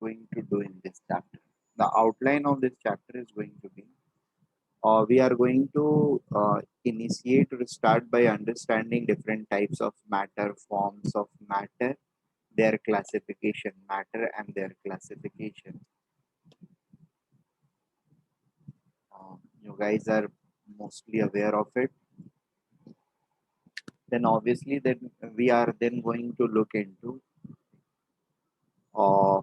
going to do in this chapter. The outline of this chapter is going to be, we are going to initiate or start by understanding different types of matter, forms of matter, their classification, matter and their classification. You guys are mostly aware of it. Then obviously then we are then going to look into uh,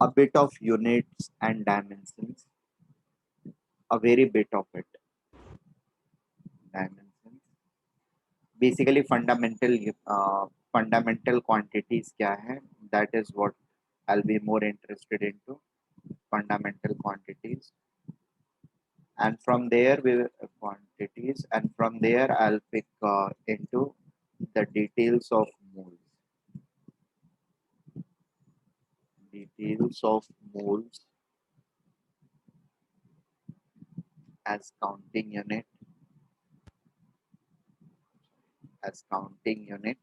a bit of units and dimensions, a very bit of it. Dimensions. Basically fundamental quantities क्या है? That is what I'll be more interested into, fundamental quantities. And from there we will quantities, and from there I'll pick into the details of moles. Details of moles as counting unit. As counting unit.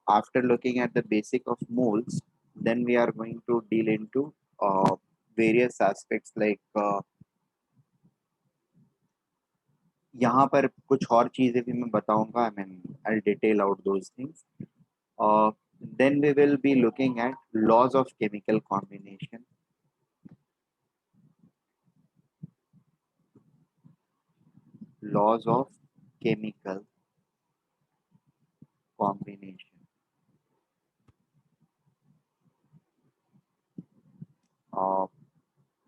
After looking at the basic of moles, then we are going to deal into various aspects like यहाँ पर कुछ और चीजें भी मैं बताऊंगा. I mean, I'll detail out those things. Then we will be looking at laws of chemical combination. Laws of chemical combination.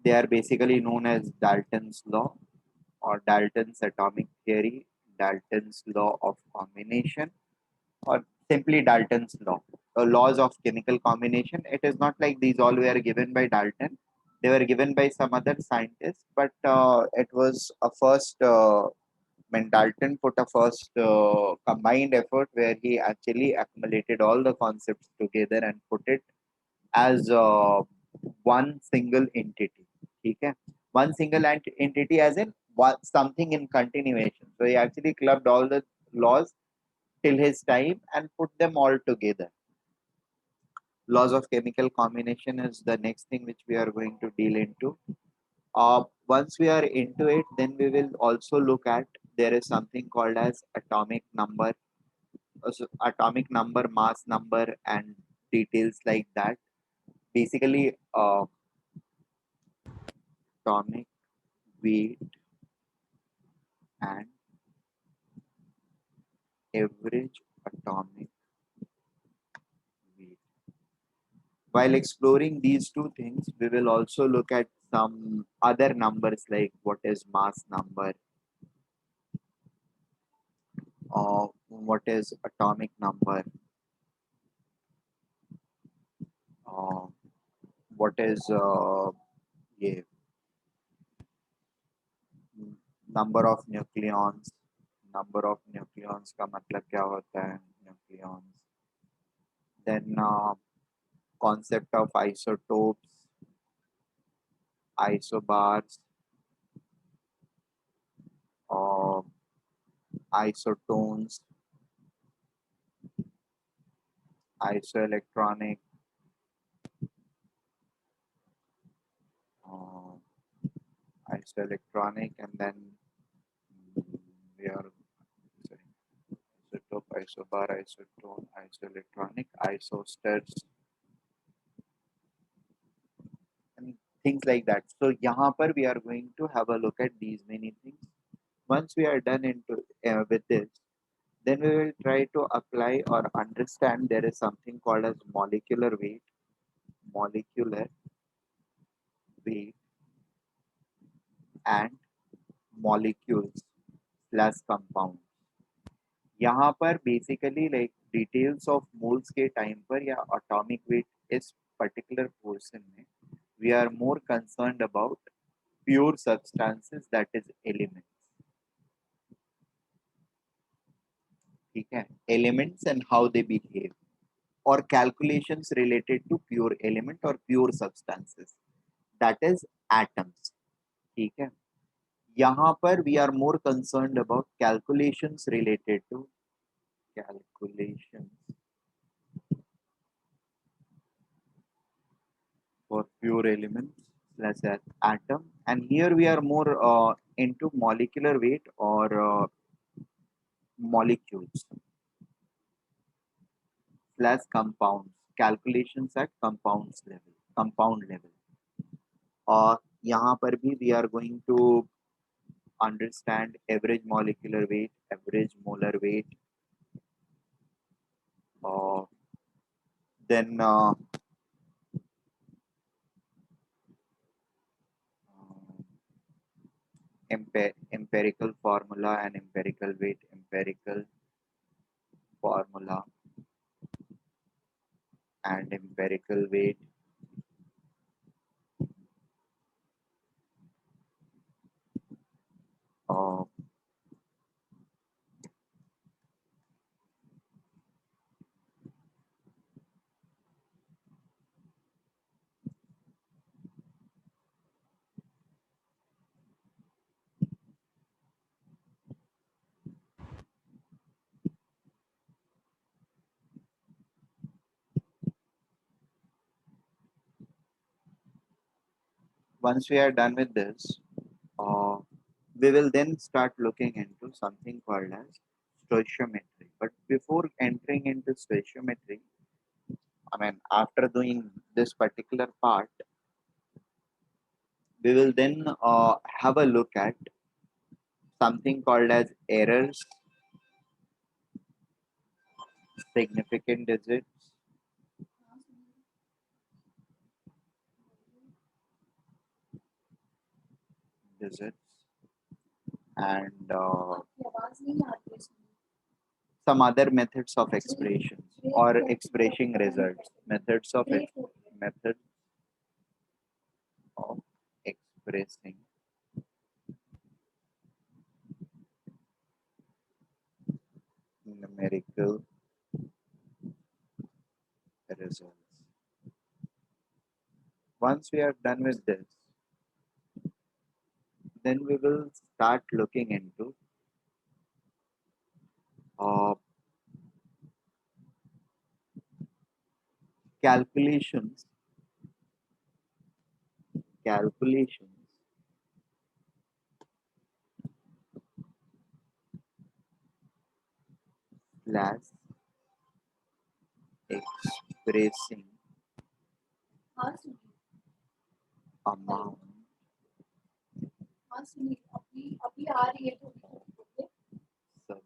They are basically known as Dalton's law or Dalton's atomic theory, Dalton's law of combination, or simply Dalton's law. Laws of chemical combination. It is not like these all were given by Dalton. They were given by some other scientists, but it was a first. When Dalton put a first combined effort where he actually accumulated all the concepts together and put it as one single entity. Okay, one single entity as in something in continuation. So he actually clubbed all the laws till his time and put them all together. Laws of chemical combination is the next thing which we are going to deal into. Once we are into it, then we will also look at, there is something called as atomic number, so atomic number, mass number, and details like that. Basically, atomic weight and average atomic weight. While exploring these two things, we will also look at some other numbers like what is mass number, what is atomic number, uh, what is yeah, number of nucleons. Number of nucleons का मतलब क्या होता है? Nucleons. Then concept of isotopes, isobars, uh, isotones, isoelectronic, uh, isoelectronic, and then we are sorry, isotope, isobar, isotone, isoelectronic, isosters, and things like that. So यहाँ पर we are going to have a look at these many things. Once we are done into with this, then we will try to apply or understand there is something called as molecular weight, and molecules plus compounds. यहाँ पर basically like details of moles के time पर या atomic weight इस particular portion में we are more concerned about pure substances, that is elements. ठीक है, elements and how they behave, or calculations related to pure element or pure substances, that is atoms. ठीक है, यहाँ पर we are more concerned about calculations related to pure elements slash atom, and here we are more into molecular weight or molecules slash compounds, calculations at compound level. यहाँ पर भी we are going to understand average molecular weight, average molar weight, then empirical formula and empirical weight, empirical formula and empirical weight. Uh, Once we are done with this, uh, we will then start looking into something called as stoichiometry. But before entering into stoichiometry, I mean, after doing this particular part, we will then have a look at something called as errors, significant digits, and some other methods of expression or expressing results. Methods of expressing numerical results. Once we are done with this, then we will start looking into uh, calculations calculations slash expressing amount substance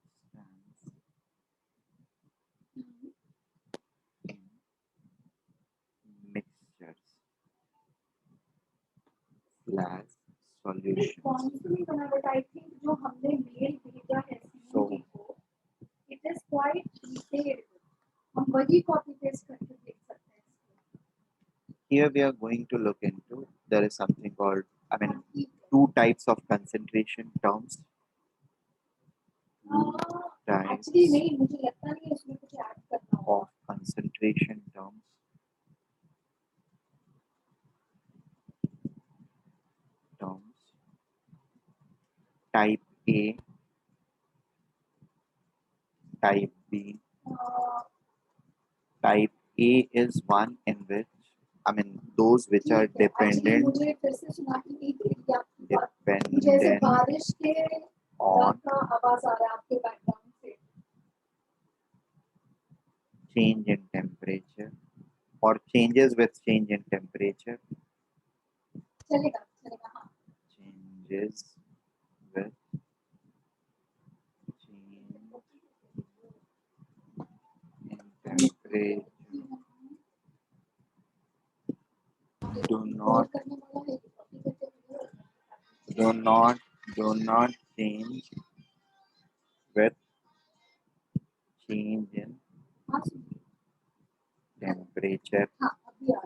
in mixtures slash solutions. So here we are going to look into, there is something called, I mean, two types of concentration terms. Types of concentration terms. Type A, type B. Type A is one in which, I mean, those which are dependent on change in temperature or changes with change in temperature. Changes with change in temperature do not change with change in temperature.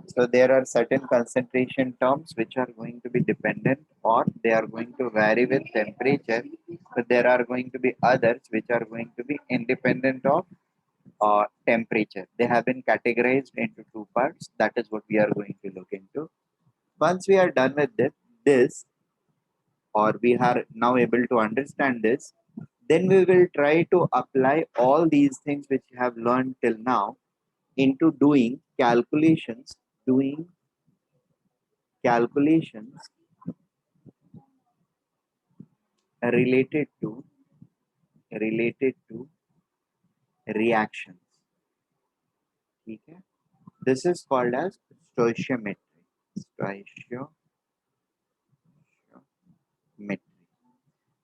So there are certain concentration terms which are going to be dependent or they are going to vary with temperature, but there are going to be others which are going to be independent of temperature. They have been categorized into two parts. That is what we are going to look into. Once we are done with this or we are now able to understand this, then we will try to apply all these things which we have learned till now into doing calculations, doing calculations related to reactions. ठीक है, this is called as stoichiometry. Stoichiometry,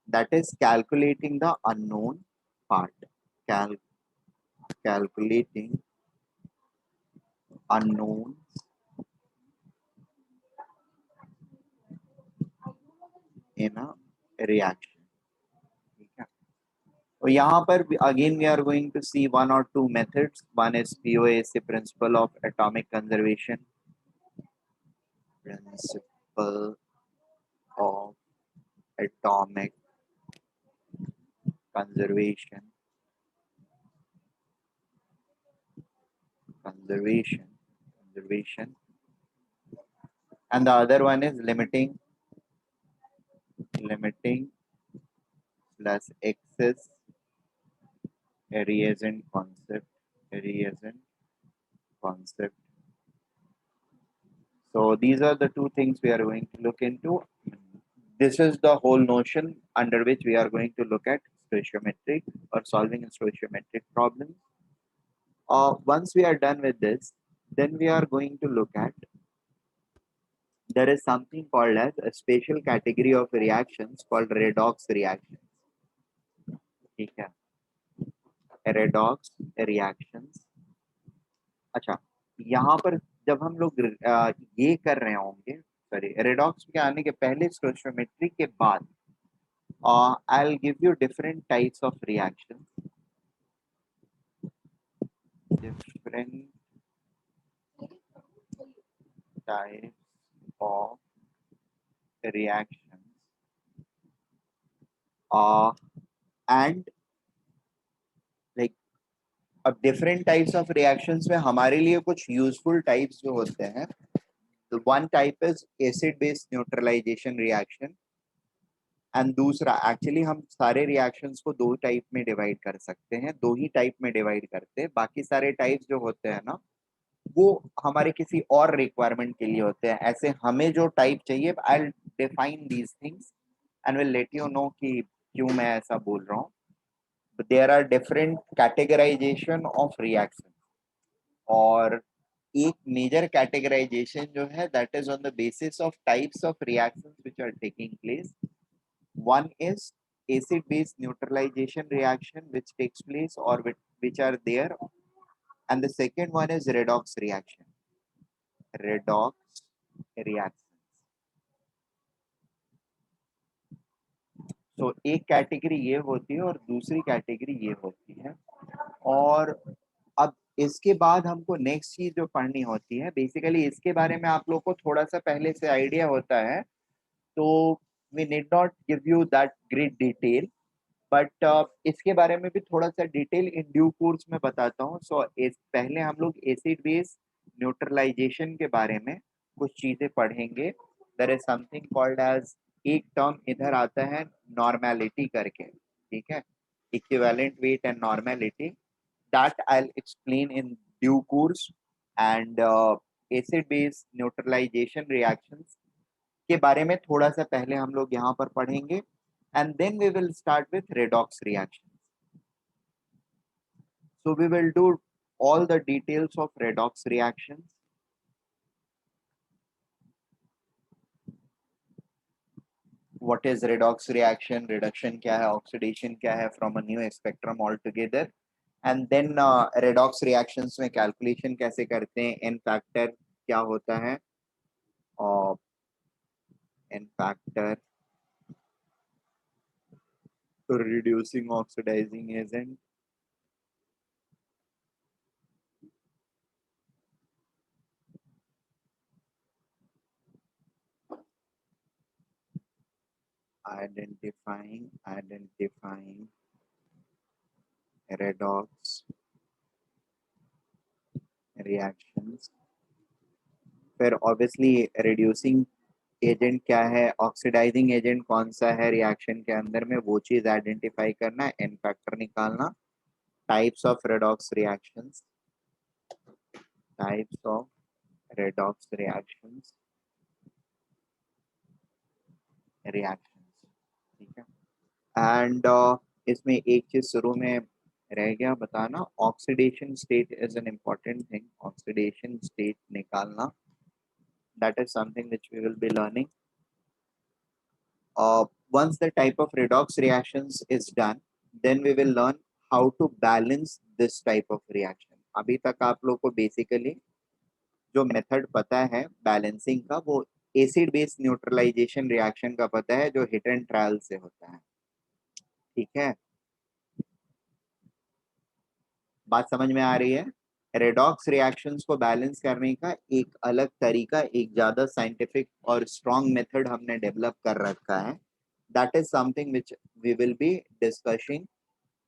that is calculating the unknown part. Calculating unknowns in a reaction. ठीक है, तो यहाँ पर again we are going to see one or two methods. One is POAC, principle of atomic conservation. Principle of atomic conservation. And the other one is limiting plus excess reagent concept. So these are the two things we are going to look into. This is the whole notion under which we are going to look at stoichiometric or solving stoichiometric problems. Once we are done with this, then we are going to look at, there is something called as a special category of reactions called redox reactions. ठीक है, redox reactions. अच्छा, यहाँ पर जब हम लोग ये कर रहे होंगे, सॉरी, रेडॉक्स के आने के पहले स्टोइचियोमेट्री के बाद, I'll give you different types of reactions. Different types of reactions. And like अब different types of reactions में हमारे लिए कुछ useful types जो होते हैं. The one type is acid base neutralization reaction. And दूसरा, एक्चुअली हम सारे रिएक्शंस को दो टाइप में डिवाइड कर सकते हैं, दो ही टाइप में डिवाइड करते हैं. बाकी सारे टाइप्स जो होते हैं ना, वो हमारे किसी और रिक्वायरमेंट के लिए होते हैं. ऐसे हमें जो टाइप चाहिए, I will define these things and will let you know कि क्यों मैं ऐसा बोल रहा हूँ. There are different categorisation of reaction, और एक मेजर कैटेगराइजेशन जो है, that is on the basis of types of reactions which are taking place. One is acid base neutralization reaction which takes place or which are there, and the second one is redox reaction. So एक category ये होती है और दूसरी category ये होती है. और अब इसके बाद हमको नेक्स्ट चीज जो पढ़नी होती है, बेसिकली इसके बारे में आप लोग को थोड़ा सा पहले से आइडिया होता है, तो we need not give you that great detail, but इसके बारे में भी थोड़ा सा डिटेल इन ड्यू कोर्स में बताता हूँ. सो पहले हम लोग एसिड बेस न्यूट्रलाइजेशन के बारे में कुछ चीजें पढ़ेंगे. There is something called as, एक टर्म इधर आता है नॉर्मेलिटी करके, ठीक है, equivalent weight and normality. That I will explain in due course. And acid base neutralisation reactions के बारे में थोड़ा सा पहले हम लोग यहाँ पर पढ़ेंगे, and then we will start with redox reactions. So we will do all the details of redox reactions. What is redox reaction, reduction क्या है, oxidation क्या है, from a new spectrum altogether. And then redox reactions में calculation कैसे करते हैं, n factor क्या होता है, n factor to reducing oxidizing agent. Identifying redox reactions. फिर obviously reducing एजेंट क्या है, ऑक्सीडाइजिंग एजेंट कौन सा है रिएक्शन के अंदर में, वो चीज आइडेंटिफाई करना, एन फैक्टर निकालना. Types of redox reactions reactions, ठीक है। एंड इसमें एक चीज शुरू में रह गया बताना, oxidation state is an important thing. Oxidation state निकालना, that is something which we will be learning. Once the type of redox reactions is done, then we will learn how to balance this type of reaction. अभी तक आप लोग को basically जो method पता है balancing का, वो एसिड बेस न्यूट्रलाइजेशन रिएक्शन का पता है, जो हिट एंड ट्रायल से होता है, ठीक है। बात समझ में आ रही है? रेडॉक्स रिएक्शंस को बैलेंस करने का एक अलग तरीका, एक ज्यादा साइंटिफिक और स्ट्रॉन्ग मेथड हमने डेवलप कर रखा है। That is something which we will be discussing.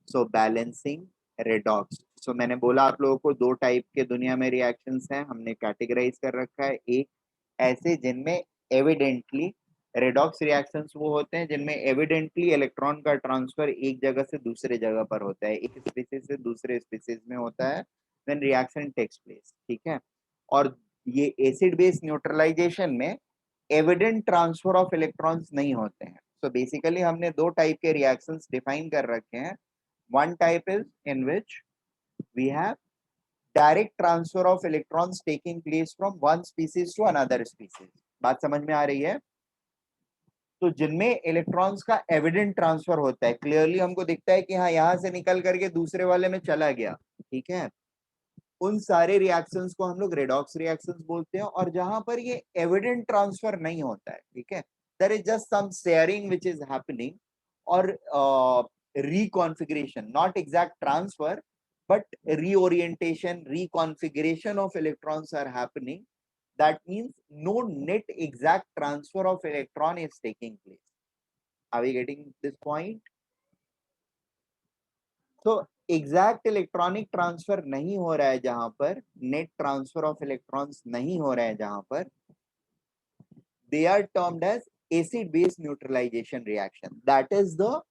So balancing redox, so मैंने बोला आप लोगों को दो टाइप के दुनिया में रिएक्शंस हैं, हमने कैटेगराइज कर रखा है। एक ऐसे जिनमें एविडेंटली रेडॉक्स रिएक्शंस वो होते हैं जिनमें एविडेंटली इलेक्ट्रॉन का ट्रांसफर एक जगह से दूसरे जगह पर होता है, एक स्पीसीज से दूसरे स्पीसीज में होता है व्हेन रिएक्शन टेक्स प्लेस, ठीक है। और ये एसिड बेस न्यूट्रलाइजेशन में एविडेंट ट्रांसफर ऑफ इलेक्ट्रॉन्स नहीं होते हैं। सो बेसिकली हमने दो टाइप के रिएक्शंस डिफाइन कर रखे हैं। One type is in which we have direct transfer of electrons taking place from one species to another species. बात समझ में आ रही है? तो जिनमें इलेक्ट्रॉन्स का एविडेंट ट्रांसफर होता है, क्लियरली हमको दिखता है कि हाँ यहां से निकल करके दूसरे वाले में चला गया, ठीक है, उन सारे रिएक्शंस को हम लोग रेडॉक्स रिएक्शंस बोलते हैं। और जहां पर ये एविडेंट ट्रांसफर नहीं होता है, ठीक है, there is just some sharing which is happening, और reconfiguration, not exact transfer, but reorientation, reconfiguration of electrons are happening. That means no net exact transfer of electron is taking place. Are we getting this point? So exact electronic transfer नहीं हो रहा है जहां पर, net transfer of electrons नहीं हो रहा है जहां पर, they are termed as acid base neutralisation reaction. That is the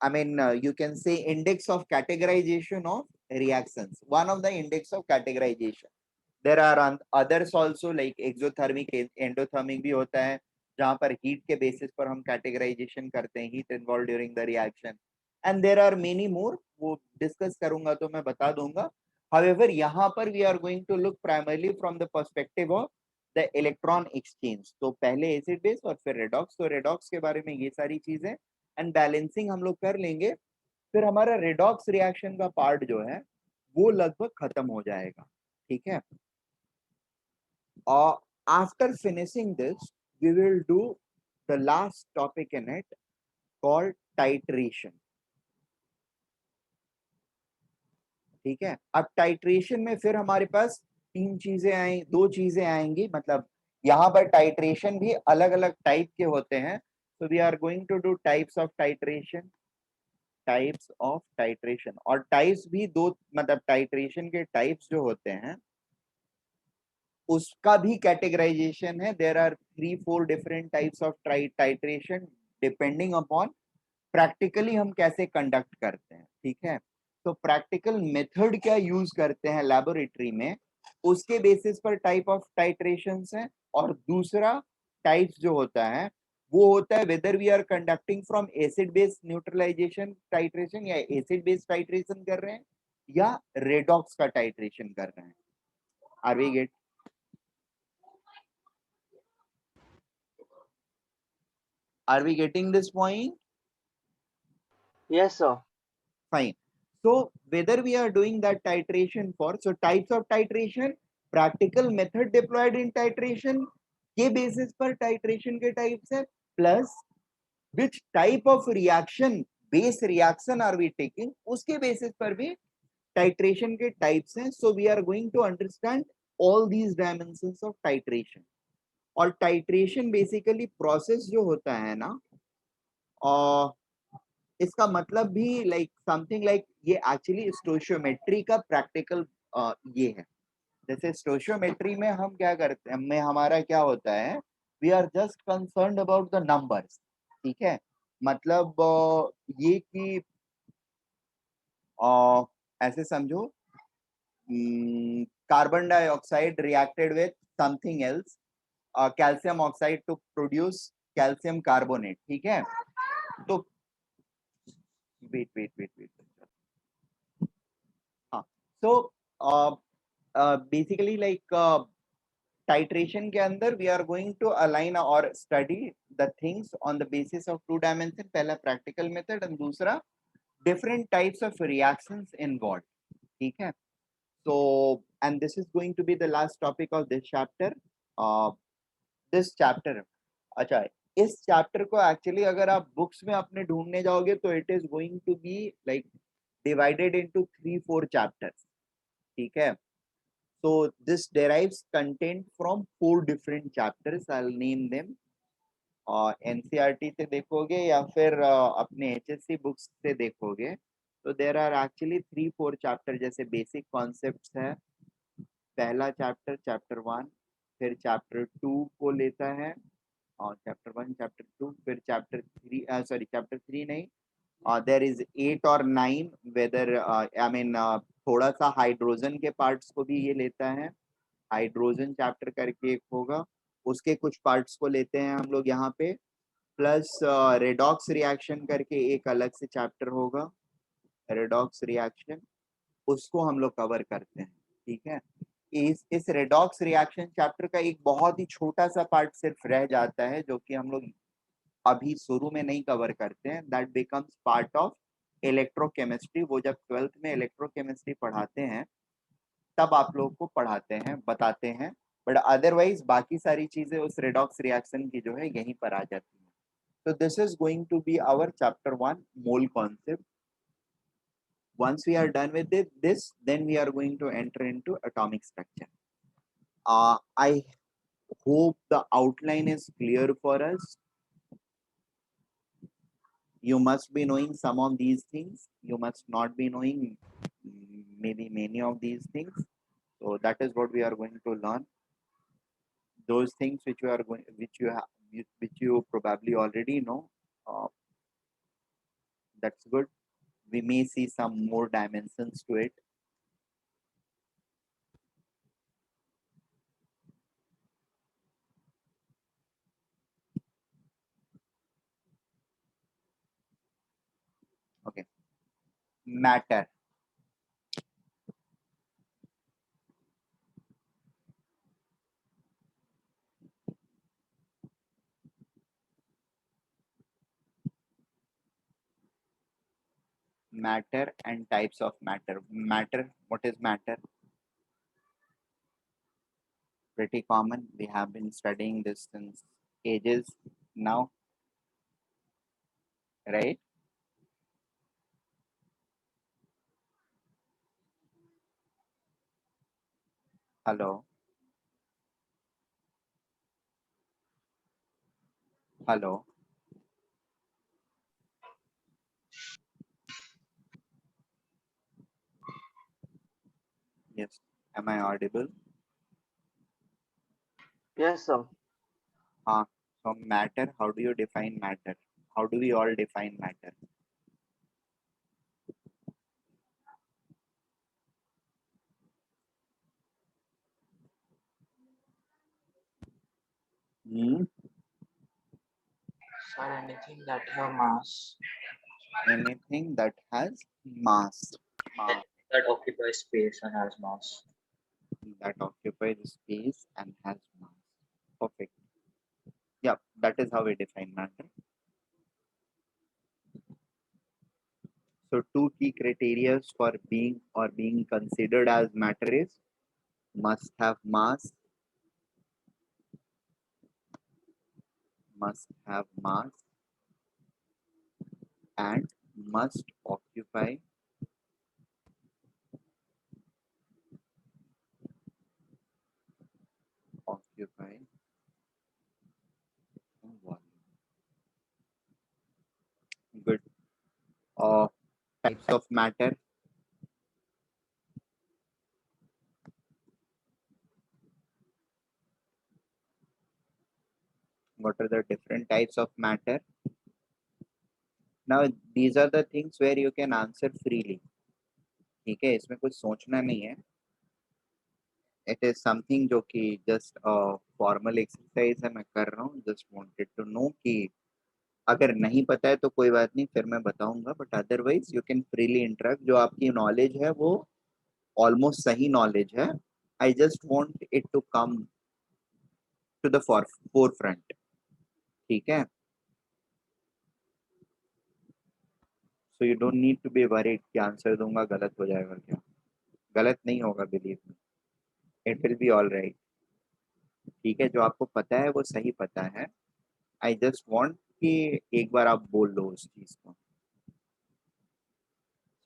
I mean, you can say index of categorization of reactions. One of the index of categorization. There are others also like exothermic, endothermic भी होता है, जहाँ पर heat के basis पर हम categorization करते हैं, heat involved during the reaction. And there are many more. वो discuss करूँगा तो मैं बता दूँगा. However, यहाँ पर we are going to look primarily from the perspective of the electron exchange. तो पहले acid base और फिर redox. तो redox के बारे में ये सारी चीजें एंड बैलेंसिंग हम लोग कर लेंगे, फिर हमारा रेडॉक्स रिएक्शन का पार्ट जो है वो लगभग खत्म हो जाएगा, ठीक है। और after finishing this we will do the last topic in it called titration, ठीक है। अब टाइट्रेशन में फिर हमारे पास तीन चीजें आई, दो चीजें आएंगी, मतलब यहाँ पर टाइट्रेशन भी अलग अलग टाइप के होते हैं। so we are going to do types of titration, types of titration. और टाइप्स भी दो, मतलब टाइट्रेशन के टाइप्स जो होते हैं उसका भी कैटेगराइजेशन है। There are 3-4 different types of titration depending upon practically हम कैसे कंडक्ट करते हैं, ठीक है। तो प्रैक्टिकल मेथड क्या यूज करते हैं लेबोरेटरी में, उसके बेसिस पर टाइप ऑफ टाइट्रेशन है। और दूसरा टाइप्स जो होता है वो होता है whether we are conducting from acid base neutralisation titration, या एसिड बेस टाइट्रेशन कर रहे हैं, या रेडॉक्स का टाइट्रेशन कर रहे हैं। Are we get are we getting this point? Yes, sir. Fine. So whether we are doing that titration for, so types of titration, practical method deployed in titration के basis पर titration के types है, plus which type of reaction, base reaction are we taking, उसके basis पर भी titration के types हैं. So we are going to understand all these dimensions of titration. और titration basically process जो होता है ना, इसका मतलब भी लाइक समथिंग लाइक ये एक्चुअली स्टोशियोमेट्री का प्रैक्टिकल ये है। जैसे स्टोशियोमेट्री में हम क्या करते हैं, में हमारा क्या होता है, we are just concerned about the numbers, ठीक है। मतलब ये कि ऐसे समझो, carbon dioxide reacted with something else, calcium oxide to produce calcium carbonate, ठीक है। तो वेट वेट वेट वेट, हाँ, तो बेसिकली लाइक टाइट्रेशन के अंदर we are going to align or study the things on the basis of two dimension, पहला practical method and दूसरा different types of reactions involve, ठीक है। So, and this is going to be the last topic of this chapter. This chapter, अच्छा, इस chapter को actually अगर आप books में अपने ढूंढने जाओगे तो it is going to be like divided into 3-4 chapters, ठीक है। So this derives content from 4 different chapters. I'll name them. NCERT से देखोगे या फिर अपने HSC बुक्स से देखोगे तो देर आर एक्चुअली 3-4 चैप्टर, जैसे बेसिक कॉन्सेप्ट्स है पहला चैप्टर, चैप्टर 1, फिर चैप्टर 2 को लेता है, और चैप्टर 1, चैप्टर 2, फिर चैप्टर 3, सॉरी चैप्टर 3 नहीं, देयर इज 8 और 9 वेदर आई मीन थोड़ा सा हाइड्रोजन के पार्ट्स को भी ये लेता है, हाइड्रोजन चैप्टर करके एक होगा, उसके कुछ पार्ट्स को लेते हैं हम लोग यहाँ पे, प्लस रेडॉक्स रिएक्शन करके एक अलग से चैप्टर होगा, रेडॉक्स रिएक्शन, उसको हम लोग कवर करते हैं, ठीक है। इस रेडॉक्स रिएक्शन चैप्टर का एक बहुत ही छोटा सा पार्ट सिर्फ रह जाता है जो कि हम लोग अभी शुरू में नहीं कवर करते हैं, that becomes part of electrochemistry. वो जब 12th में इलेक्ट्रोकेमिस्ट्री पढ़ाते हैं तब आप लोग को पढ़ाते हैं, बताते हैं, बट अदरवाइज बाकी सारी चीजें उस रेडॉक्स रिएक्शन की जो है यहीं पर आ जाती है। तो this is going to be our chapter 1, mole concept. Once we are done with this, then we are going to enter into atomic structure. I hope the outline is clear for us. You must be knowing some of these things. You must not be knowing maybe many of these things. So that is what we are going to learn. Those things which you are going, which you probably already know. That's good. We may see some more dimensions to it. Okay. Matter. Matter and types of matter. Matter, what is matter? Pretty common. We have been studying this since ages now, right? Hello. Hello. Yes. Am I audible? Yes, sir. So matter, how do you define matter? How do we all define matter? Hmm? Sir, anything that have mass. Anything that has mass. That occupies space and has mass. That occupies space and has mass. Perfect. Yeah, that is how we define matter. So two key criteria for being or being considered as matter is must have mass, and must occupy volume. Good. Types of matter. What are the different types of matter? Now these are the things where you can answer freely. ठीक है, इसमें कुछ सोचना नहीं है. It is something जो कि just formal exercise है, मैं कर रहा हूँ, जस्ट वांटेड टू नो कि अगर नहीं पता है तो कोई बात नहीं, फिर मैं बताऊंगा, but otherwise you can freely interact. जो आपकी नॉलेज है वो ऑलमोस्ट सही नॉलेज है, I just want it to come to the forefront. ठीक है, so you don't need to be worried कि आंसर दूंगा गलत हो जाएगा क्या। गलत नहीं होगा, believe me, it will be all right. ठीक है, जो आपको पता है वो सही पता है। आई जस्ट वांट कि एक बार आप बोल लो उस चीज को।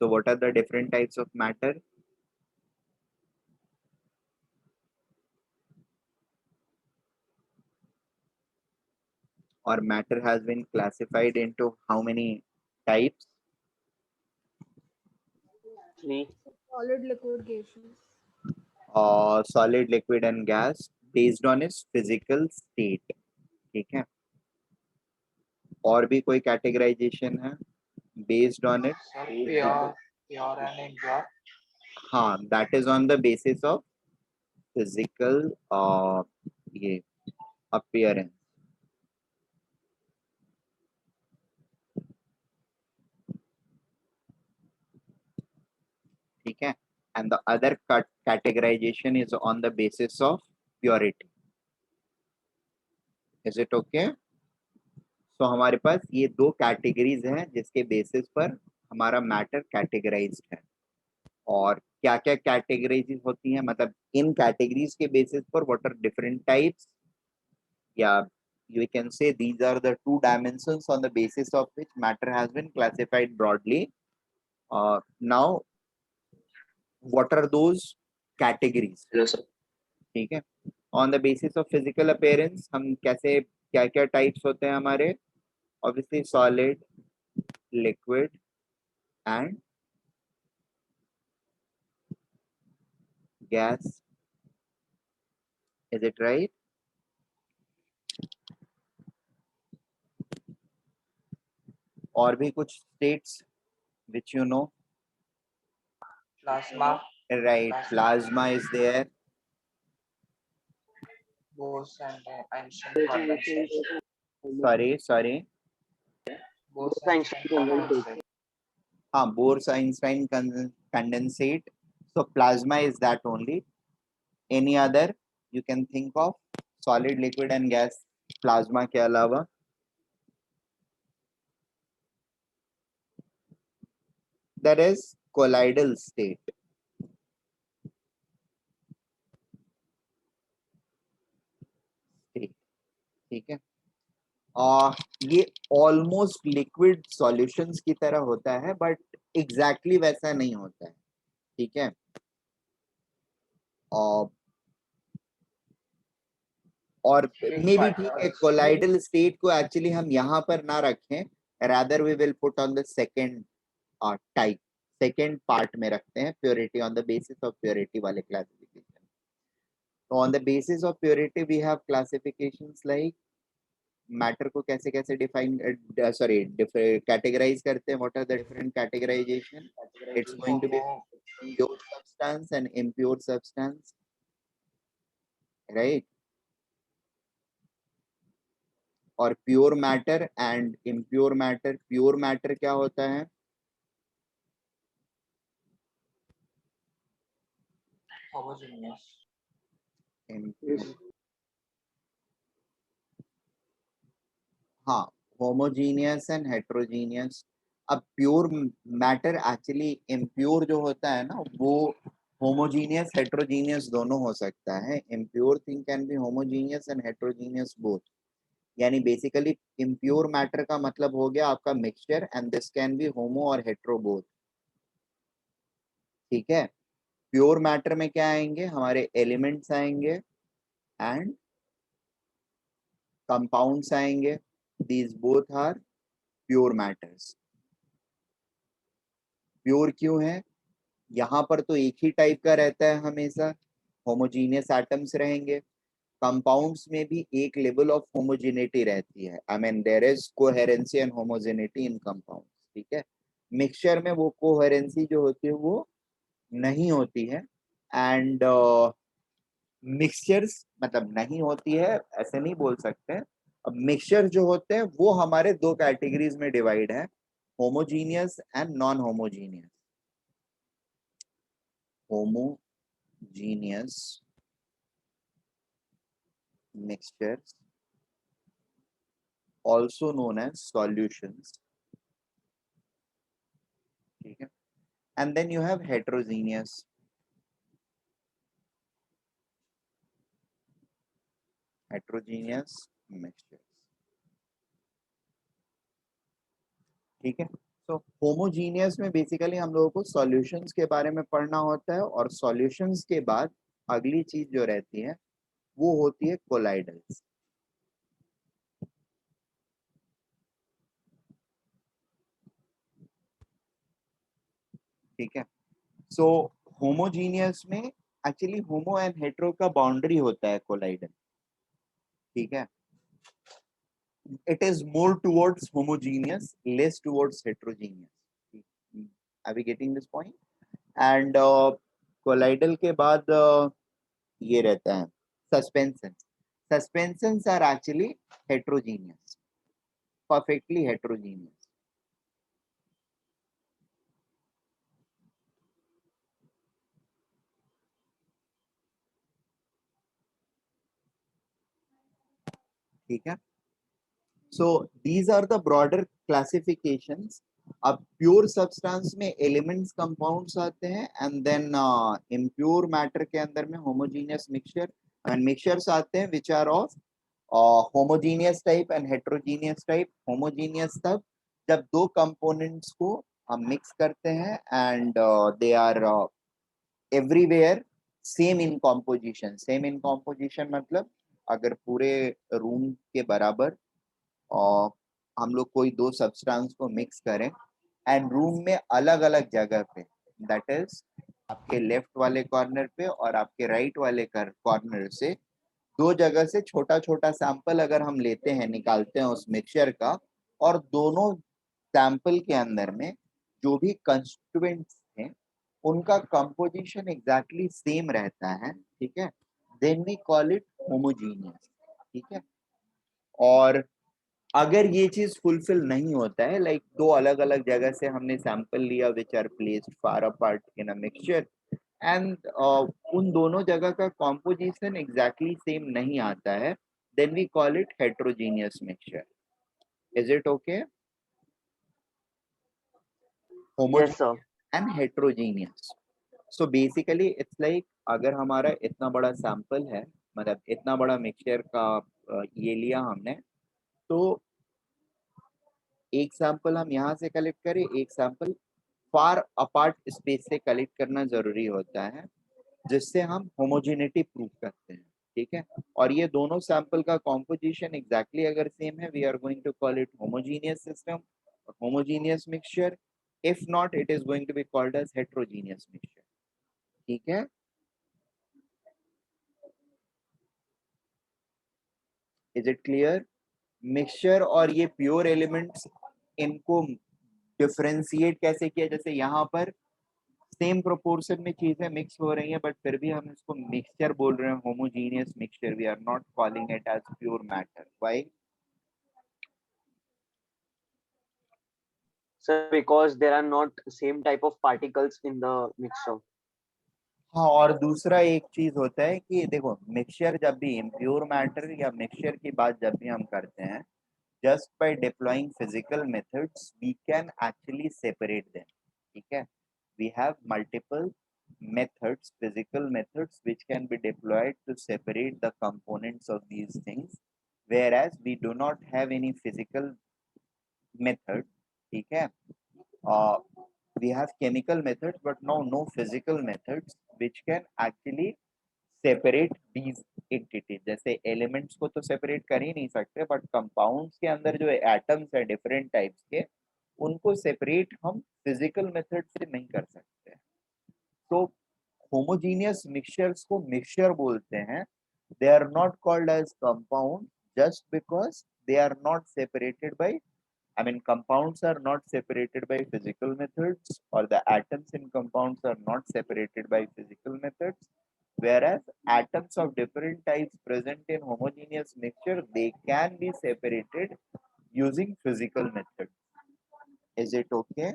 So what are the different types of matter? और matter has been classified into how many types? 3. Solid, liquid, gaseous. Solid, liquid and gas based on its physical state. ठीक है, और भी कोई कैटेगराइजेशन है बेस्ड ऑन इट? Sir, pure and impure. हाँ, that is on the basis of physical ये appearance. ठीक है, and the other categorization is on the basis of purity. Is it okay? So हमारे पास ये दो कैटेगरीज हैं जिसके बेसिस पर हमारा मैटर कैटेगराइज्ड है। और क्या क्या कैटेगरीज होती हैं, मतलब इन कैटेगरीज के बेसिस पर व्हाट आर डिफरेंट टाइप्स, या you can say these are the two dimensions on the basis of which matter has been classified broadly. Now what are those categories? Hello, sir. ठीक है, on the basis of physical appearance हम कैसे, क्या क्या types होते हैं हमारे? Obviously solid, liquid and gas. Is it right? और भी कुछ states which you know? Plasma, right, plasma is there. Bose and Einstein condensate. Sorry, Bose Bose-Einstein Einstein condensate. condensate. हाँ, Bose Einstein condensate. So plasma is that only. Any other you can think of, solid, liquid and gas plasma के अलावा? There is colloidal state. ठीक है, और ये almost liquid solutions की तरह होता है, बट एग्जैक्टली वैसा नहीं होता है। ठीक है, और मे भी ठीक है, कोलाइडल स्टेट को एक्चुअली हम यहाँ पर ना रखें, rather we will put on the second type, second part में रखते हैं, purity, on the basis of purity वाले क्लासिफिकेशन। तो on the basis of purity we have classifications like, matter को कैसे कैसे डिफाइन, सॉरी कैटेगराइज करते हैं, what are the different categorisation? It's going to be pure substance and impure substance, right? और pure matter and impure matter. Pure matter क्या होता है? Homogeneous. Impure. हाँ, होमोजीनियस एंड हेट्रोजीनियस। अब प्योर मैटर एक्चुअली इम्प्योर जो होता है ना, वो होमोजीनियस हेट्रोजीनियस दोनों हो सकता है। Impure thing can be homogeneous and heterogeneous both. यानी बेसिकली इम्प्योर मैटर का मतलब हो गया आपका mixture, and this can be homo or hetero both. ठीक है, प्योर मैटर में क्या आएंगे? हमारे एलिमेंट्स आएंगे एंड कंपाउंड्स आएंगे। These both are pure matters. Pure क्यों है? यहाँ पर तो एक ही टाइप का रहता है हमेशा, होमोजीनियस एटम्स रहेंगे। कंपाउंड्स में भी एक लेवल ऑफ होमोजेनिटी रहती है, I mean there is coherency and homogeneity in compounds. ठीक है, मिक्सचर में वो कोहेरेंसी जो होती है वो नहीं होती है, एंड मिक्सचर्स मतलब नहीं होती है ऐसे नहीं बोल सकते हैं। अब मिक्सचर जो होते हैं वो हमारे दो कैटेगरीज में डिवाइड है, homogeneous and non homogeneous. Homogeneous mixtures also known as solutions, ठीक है, and then you have heterogeneous mixtures, ठीक है। तो होमोजीनियस में बेसिकली हम लोगों को सॉल्यूशंस के बारे में पढ़ना होता है, और सॉल्यूशंस के बाद अगली चीज जो रहती है वो होती है कोलाइडल्स, ठीक है। सो होमोजीनियस में एक्चुअली होमो एंड हेट्रो का बाउंड्री होता है कोलाइडल, ठीक है। It is more towards homogeneous, less towards heterogeneous. Are we getting this point? And colloidal के बाद ये रहता है suspension. Suspensions are actually heterogeneous, perfectly heterogeneous. ठीक है. So these are the broader classifications. अब प्योर सब्सटेंस में एलिमेंट्स कंपाउंड्स आते हैं, एंड देन इम्प्योर मैटर के अंदर में होमोजीनियस मिक्सचर एंड मिक्सचर्स आते हैं which are of homogeneous type and heterogeneous type. Homogeneous तब जब दो कंपोनेंट्स को हम मिक्स करते हैं and they are everywhere same in composition. Same in composition मतलब अगर पूरे रूम के बराबर और हम लोग कोई दो सब्सटेंस को मिक्स करें एंड रूम में अलग अलग जगह पे, दैट इज आपके लेफ्ट वाले कॉर्नर पे और आपके राइट वाले कॉर्नर से दो जगह से छोटा छोटा सैंपल अगर हम लेते हैं, निकालते हैं उस मिक्सचर का, और दोनों सैंपल के अंदर में जो भी कंस्टिट्यूएंट्स हैं उनका कंपोजिशन एग्जैक्टली सेम रहता है, ठीक है, then we call it homogeneous, ठीक है। और अगर ये चीज फुलफिल नहीं होता है, लाइक दो अलग अलग जगह से हमने सैंपल लिया which are placed far apart in a mixture and उन दोनों जगह का कॉम्पोजिशन एग्जैक्टली सेम नहीं आता है, then we call it heterogeneous mixture. Is it okay? Yes, sir. Homogeneous and heterogeneous. So basically it's like अगर हमारा इतना बड़ा सैंपल है, मतलब इतना बड़ा मिक्सचर का ये लिया हमने, तो एक सैंपल हम यहाँ से कलेक्ट करें, एक सैंपल फार अपार्ट स्पेस से कलेक्ट करना जरूरी होता है, जिससे हम होमोजेनिटी प्रूव करते हैं, ठीक है। और ये दोनों सैंपल का कॉम्पोजिशन एग्जैक्टली अगर सेम है, we are going to call it homogeneous system or homogeneous mixture. If not, it is going to be called as heterogeneous mixture, ठीक है। Is it clear? मिक्सचर और ये प्योर एलिमेंट्स, इनको differentiate कैसे किया, जैसे यहाँ पर सेम प्रोपोर्शन में चीजें मिक्स हो रही हैं बट फिर भी हम इसको मिक्सचर बोल रहे हैं, homogeneous mixture, we are not calling it as pure matter. Why? Sir, because there are not same type of particles in the mixture. हाँ, और दूसरा एक चीज होता है कि देखो मिक्सचर जब भी इम्प्योर मैटर या मिक्सचर की बात जब भी हम करते हैं, just by deploying physical methods we can actually separate them, ठीक है। We have multiple methods, physical methods which can be deployed to separate the components of these things, whereas we do not have any physical method, ठीक है। uh, we have chemical methods but no physical methods which can actually separate these entities. जैसे elements को तो separate कर ही नहीं सकते, but compounds के अंदर जो एटम्स है डिफरेंट टाइप्स के, उनको सेपरेट हम फिजिकल मेथड से नहीं कर सकते। तो होमोजीनियस मिक्सचर्स को मिक्सचर बोलते हैं। They are not called as compound just because they are not separated by, I mean, compounds are not separated by physical methods, or the atoms in compounds are not separated by physical methods. whereas atoms of different types present in homogeneous mixture, they can be separated using physical methods. Is it okay?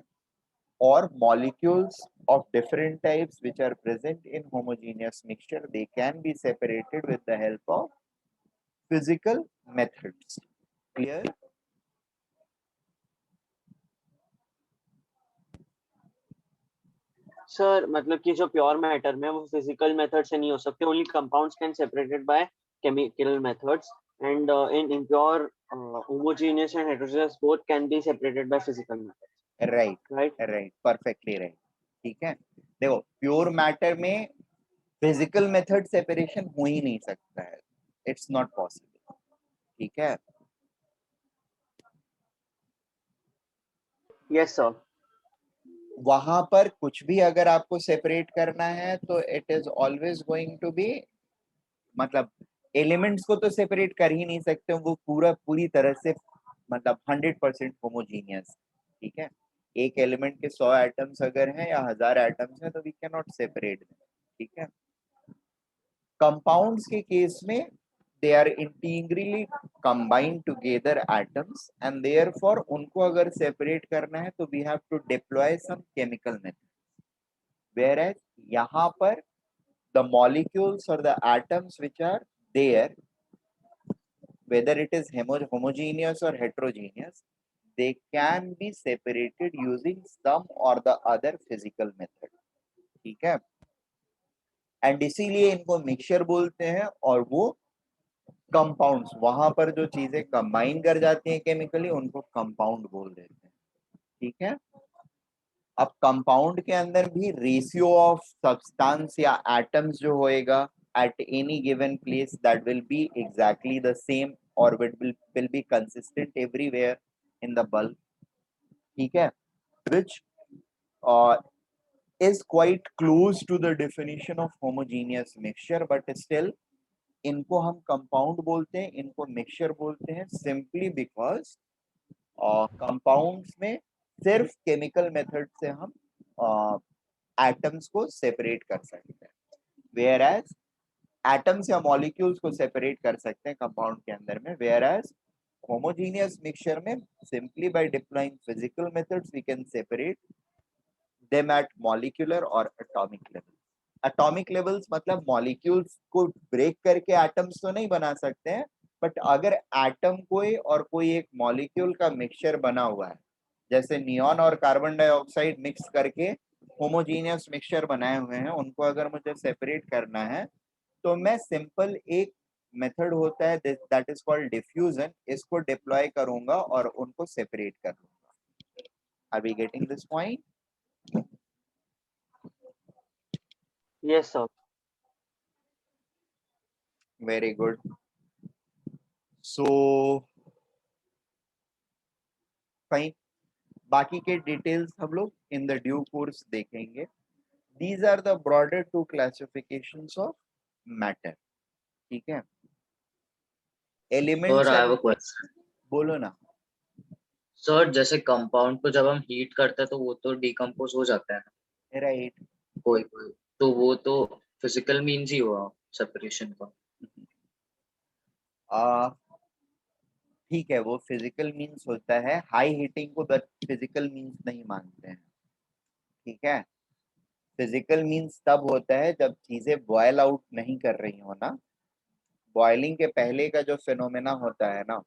Or molecules of different types which are present in homogeneous mixture, they can be separated with the help of physical methods. Clear? Sir मतलब कि जो pure matter में वो physical method से नहीं हो सकते, only compounds can separated by chemical methods and in impure homogeneous and heterogeneous both can be separated by physical methods, right right? Right, perfectly right. ठीक है, देखो प्योर मैटर में फिजिकल मेथड सेपरेशन हो ही नहीं सकता है, इट्स नॉट पॉसिबल। ठीक है, यस सर। वहां पर कुछ भी अगर आपको सेपरेट करना है तो it is always going to be, मतलब एलिमेंट्स को तो सेपरेट कर ही नहीं सकते, वो पूरी तरह से मतलब 100% होमोजीनियस। ठीक है, एक एलिमेंट के 100 एटम्स अगर हैं या 1000 एटम्स हैं तो वी कैन नॉट सेपरेट। ठीक है, कंपाउंड्स के केस में they are integrally combined together atoms and therefore उनको अगर separate करना है तो we have to deploy some chemical method, whereas यहाँ पर the molecules or the atoms which are there, whether it is homogeneous or heterogeneous, they can be separated using some or the other physical method. ठीक है, and इसीलिए इनको mixture बोलते हैं, और वो कंपाउंड्स, वहां पर जो चीजें कंबाइन कर जाती हैं केमिकली उनको कंपाउंड बोल देते हैं। ठीक है, अब कंपाउंड के अंदर भी रेशियो ऑफ सब्सटेंस या एटम्स जो होएगा at any given place, that will be exactly the same or will be consistent everywhere in the bulk. ठीक है, which is quite close to the definition of homogeneous mixture, but still इनको हम compound बोलते हैं, इनको mixture बोलते हैं, simply because compounds में सिर्फ केमिकल मेथड से हम एटम्स को सेपरेट कर सकते हैं, वेयर एज एटम्स या मॉलिक्यूल्स को सेपरेट कर सकते हैं कंपाउंड के अंदर में, वेयर एज होमोजेनियस मिक्सचर में simply by deploying physical methods we can separate them at molecular और एटॉमिक लेवल। एटॉमिक लेवल्स मतलब मॉलिक्यूल्स को ब्रेक करके एटम्स तो नहीं बना सकते हैं, बट अगर एटम कोई और कोई एक मॉलिक्यूल का मिक्सचर बना हुआ है, जैसे नियॉन और कार्बन डाइऑक्साइड मिक्स करके होमोजेनियस मिक्सचर बनाए हुए हैं, उनको अगर मुझे सेपरेट करना है तो मैं सिंपल एक मेथड होता है दैट इज कॉल्ड डिफ्यूजन, इसको डिप्लॉय करूंगा और उनको सेपरेट कर लूंगा। Are we getting this point? Yes sir. Very good. So fine, बाकी के डिटेल्स हम लोग इन द ड्यू कोर्स देखेंगे। These are the broader two classifications of matter. ठीक है, elements sir I have and, a question. बोलो ना। Sir जैसे कंपाउंड को जब हम हीट करते हैं तो वो तो डिकम्पोज हो जाता है ना, राइट, कोई कोई, तो वो तो फिजिकल मीन्स ही हुआ सेपरेशन का। ठीक है, वो फिजिकल मींस होता है, हाई हीटिंग को फिजिकल मींस नहीं मानते हैं। ठीक है, फिजिकल मींस तब होता है जब चीजें बॉयल आउट नहीं कर रही हो ना, बॉइलिंग के पहले का जो फिनोमेना होता है ना,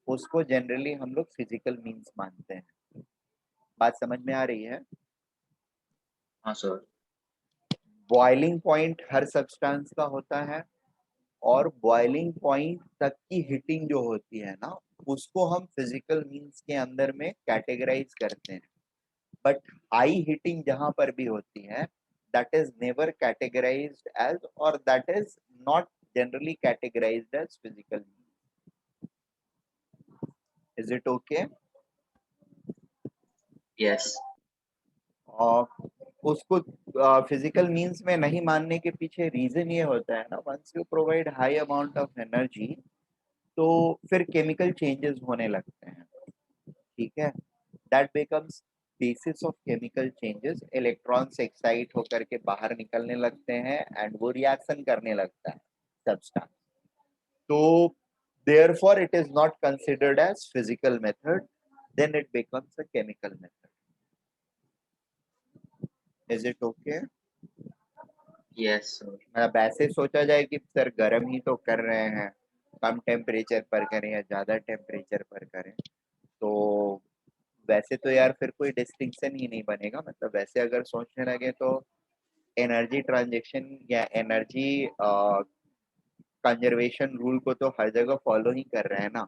उसको जनरली हम लोग फिजिकल मींस मानते हैं। बात समझ में आ रही है? हाँ सर। बॉइलिंग पॉइंट हर सब्सटेंस का होता है, और बॉइलिंग पॉइंट तक की हीटिंग जो होती है ना, उसको हम फिजिकल मींस के अंदर में कैटेगराइज करते हैं। बट हाई हीटिंग जहां पर भी होती है, that is never categorised as, or that is not generally categorised as physical means. Is it okay? Yes. और उसको फिजिकल मींस में नहीं मानने के पीछे रीजन ये होता है ना, once you provide high amount of energy तो फिर केमिकल चेंजेस होने लगते हैं। ठीक है, that becomes basis of chemical changes electrons excite होकर के बाहर निकलने लगते हैं एंड वो रिएक्शन करने लगता है सब्सटेंस. तो therefore it is not considered as physical method, then it becomes a chemical method. Is it okay? Yes sir. मतलब ऐसे सोचा जाए कि सर गर्म ही तो कर रहे हैं, कम टेम्परेचर पर करें या ज्यादा टेम्परेचर पर करें, तो वैसे तो यार फिर कोई डिस्टिंक्शन ही नहीं बनेगा. मतलब वैसे अगर सोचने लगे तो एनर्जी ट्रांजेक्शन या एनर्जी कंजर्वेशन रूल को तो हर जगह फॉलो ही कर रहे हैं ना.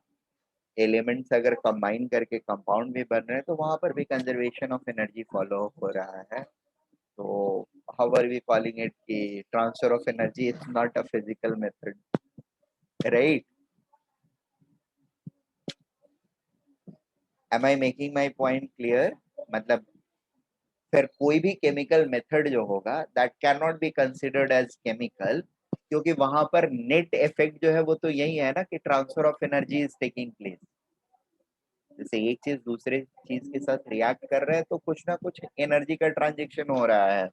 एलिमेंट्स अगर कंबाइन करके कंपाउंड भी बन रहे हैं तो वहां पर भी कंजर्वेशन ऑफ एनर्जी फॉलो हो रहा है. तो how are we calling it कि transfer of energy is not a physical method, right? Am I making my point clear? मतलब फिर कोई भी केमिकल मेथड जो होगा that can not be considered as chemical, क्योंकि वहां पर नेट इफेक्ट जो है वो तो यही है ना कि transfer of energy is taking place. जैसे एक चीज दूसरे चीज के साथ रिएक्ट कर रहा है तो कुछ ना कुछ एनर्जी का ट्रांजेक्शन हो रहा है,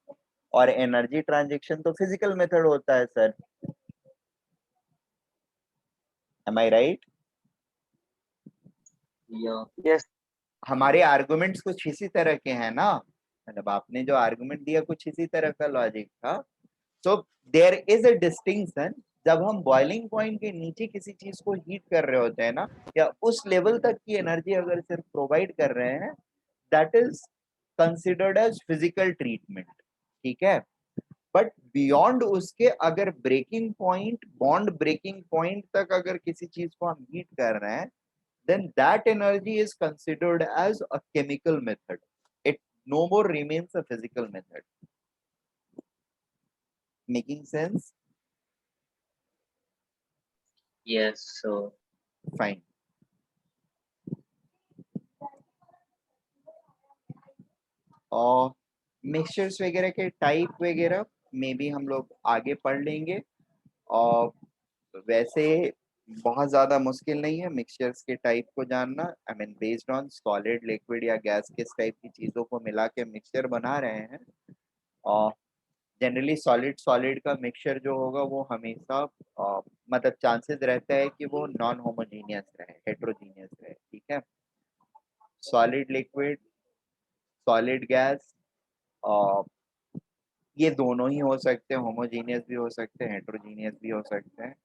और एनर्जी ट्रांजेक्शन तो फिजिकल मेथड होता है सर. एम आई राइट? या Yes. हमारे आर्गुमेंट्स कुछ इसी तरह के हैं ना. मतलब आपने जो आर्गुमेंट दिया कुछ इसी तरह का लॉजिक था. So there is a distinction. जब हम बॉइलिंग पॉइंट के नीचे किसी चीज को हीट कर रहे होते हैं ना, या उस लेवल तक की एनर्जी अगर सिर्फ प्रोवाइड कर रहे हैं, that is considered as physical treatment. ठीक है. बट बियॉन्ड उसके अगर breaking point, bond breaking point तक अगर किसी चीज को हम हीट कर रहे हैं, then that energy is considered as a chemical method. It no more remains a physical method. Making sense? Yes sir. Fine. और मिक्सचर्स वगैरह के टाइप वगैरह में भी हम लोग आगे पढ़ लेंगे. और वैसे बहुत ज्यादा मुश्किल नहीं है मिक्सचर्स के टाइप को जानना. I mean based on solid, liquid या गैस किस टाइप की चीजों को मिला के मिक्सचर बना रहे हैं. और जनरली सॉलिड सॉलिड का मिक्सचर जो होगा वो हमेशा मतलब चांसेस रहता है कि वो नॉन होमोजीनियस रहे, हेट्रोजीनियस रहे. ठीक है. सॉलिड लिक्विड, सॉलिड गैस, ये दोनों ही हो सकते हैं. होमोजीनियस भी हो सकते हैं, हेट्रोजीनियस भी हो सकते हैं.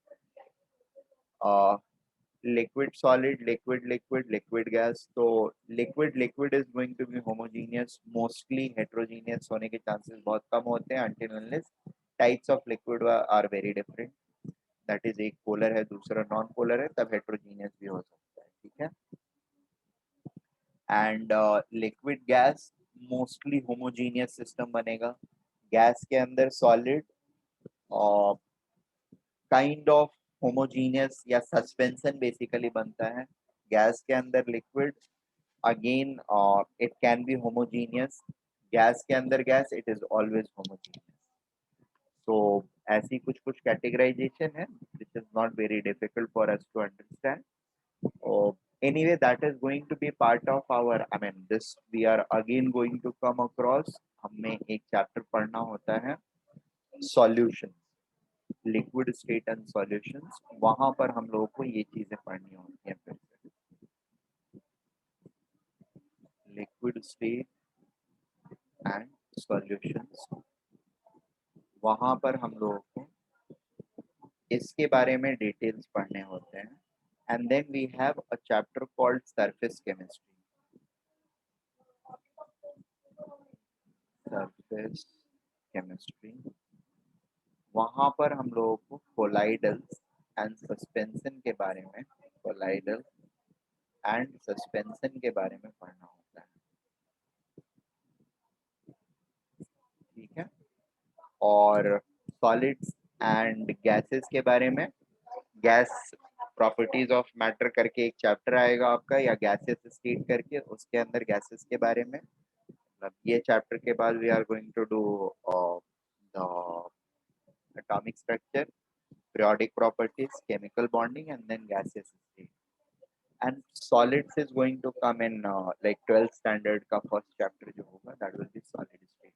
Liquid solid, liquid liquid, liquid gas. तो liquid liquid is going to be homogeneous. Mostly heterogeneous होने के चांसेस बहुत कम होते हैं until unless types of liquid are very different. That is एक पोलर है दूसरा नॉन पोलर है, तब हेट्रोजीनियस भी हो सकता है. ठीक है. And liquid gas mostly homogeneous system बनेगा. गैस के अंदर सॉलिड और काइंड ऑफ होमोजीनियस या सस्पेंशन बेसिकली बनता है. गैस के अंदर liquid again it can be homogeneous. Gas के अंदर gas it is always homogeneous. तो ऐसी कुछ कुछ कैटेगराइजेशन है which is not very difficult for us to understand. Anyway, that is going to be part of our, I mean this we are again going to come across. हमें एक chapter पढ़ना होता है solution, liquid state and solutions. वहां पर हम लोगों को ये चीजें पढ़नी होती हैं. फिर से लिक्विड स्टेट एंड सॉल्यूशंस, वहां पर हम लोगों को इसके बारे में डिटेल्स पढ़ने होते हैं. And then we have a chapter called surface chemistry. Surface chemistry. वहां पर हम लोगों को कोलाइडल्स एंड सस्पेंशन के बारे में, कोलाइडल एंड सस्पेंशन के बारे में पढ़ना होता है. ठीक है. और सॉलिड्स एंड गैसेस के बारे में, गैस प्रॉपर्टीज ऑफ मैटर करके एक चैप्टर आएगा आपका, या गैसेस स्टेट करके, उसके अंदर गैसेस के बारे में. मतलब ये चैप्टर के बाद we are going to do the atomic structure, periodic properties, chemical bonding and then gaseous state. and solids is going to come in like 12th standard का first chapter जो होगा, that will be solid state.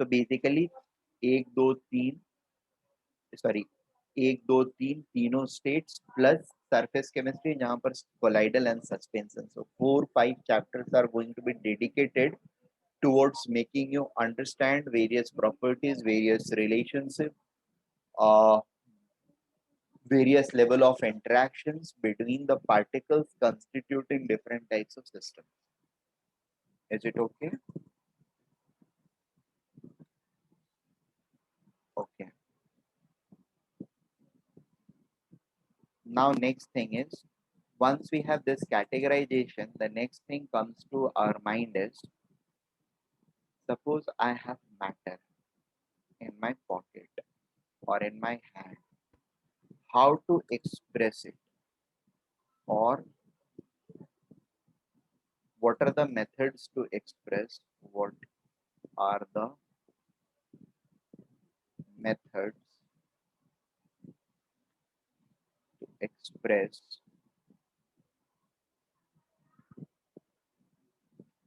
So basically 1 2 3 sorry 1 2 3 तीनों states plus surface chemistry जहाँ पर colloidal and suspension. So 4 5 chapters are going to be dedicated towards making you understand various properties, various relationships, various level of interactions between the particles constituting different types of systems. Is it okay? Okay. Now next thing is, once we have this categorization, the next thing comes to our mind is, suppose I have matter in my pocket or in my hand, how to express it, or what are the methods to express, what are the methods to express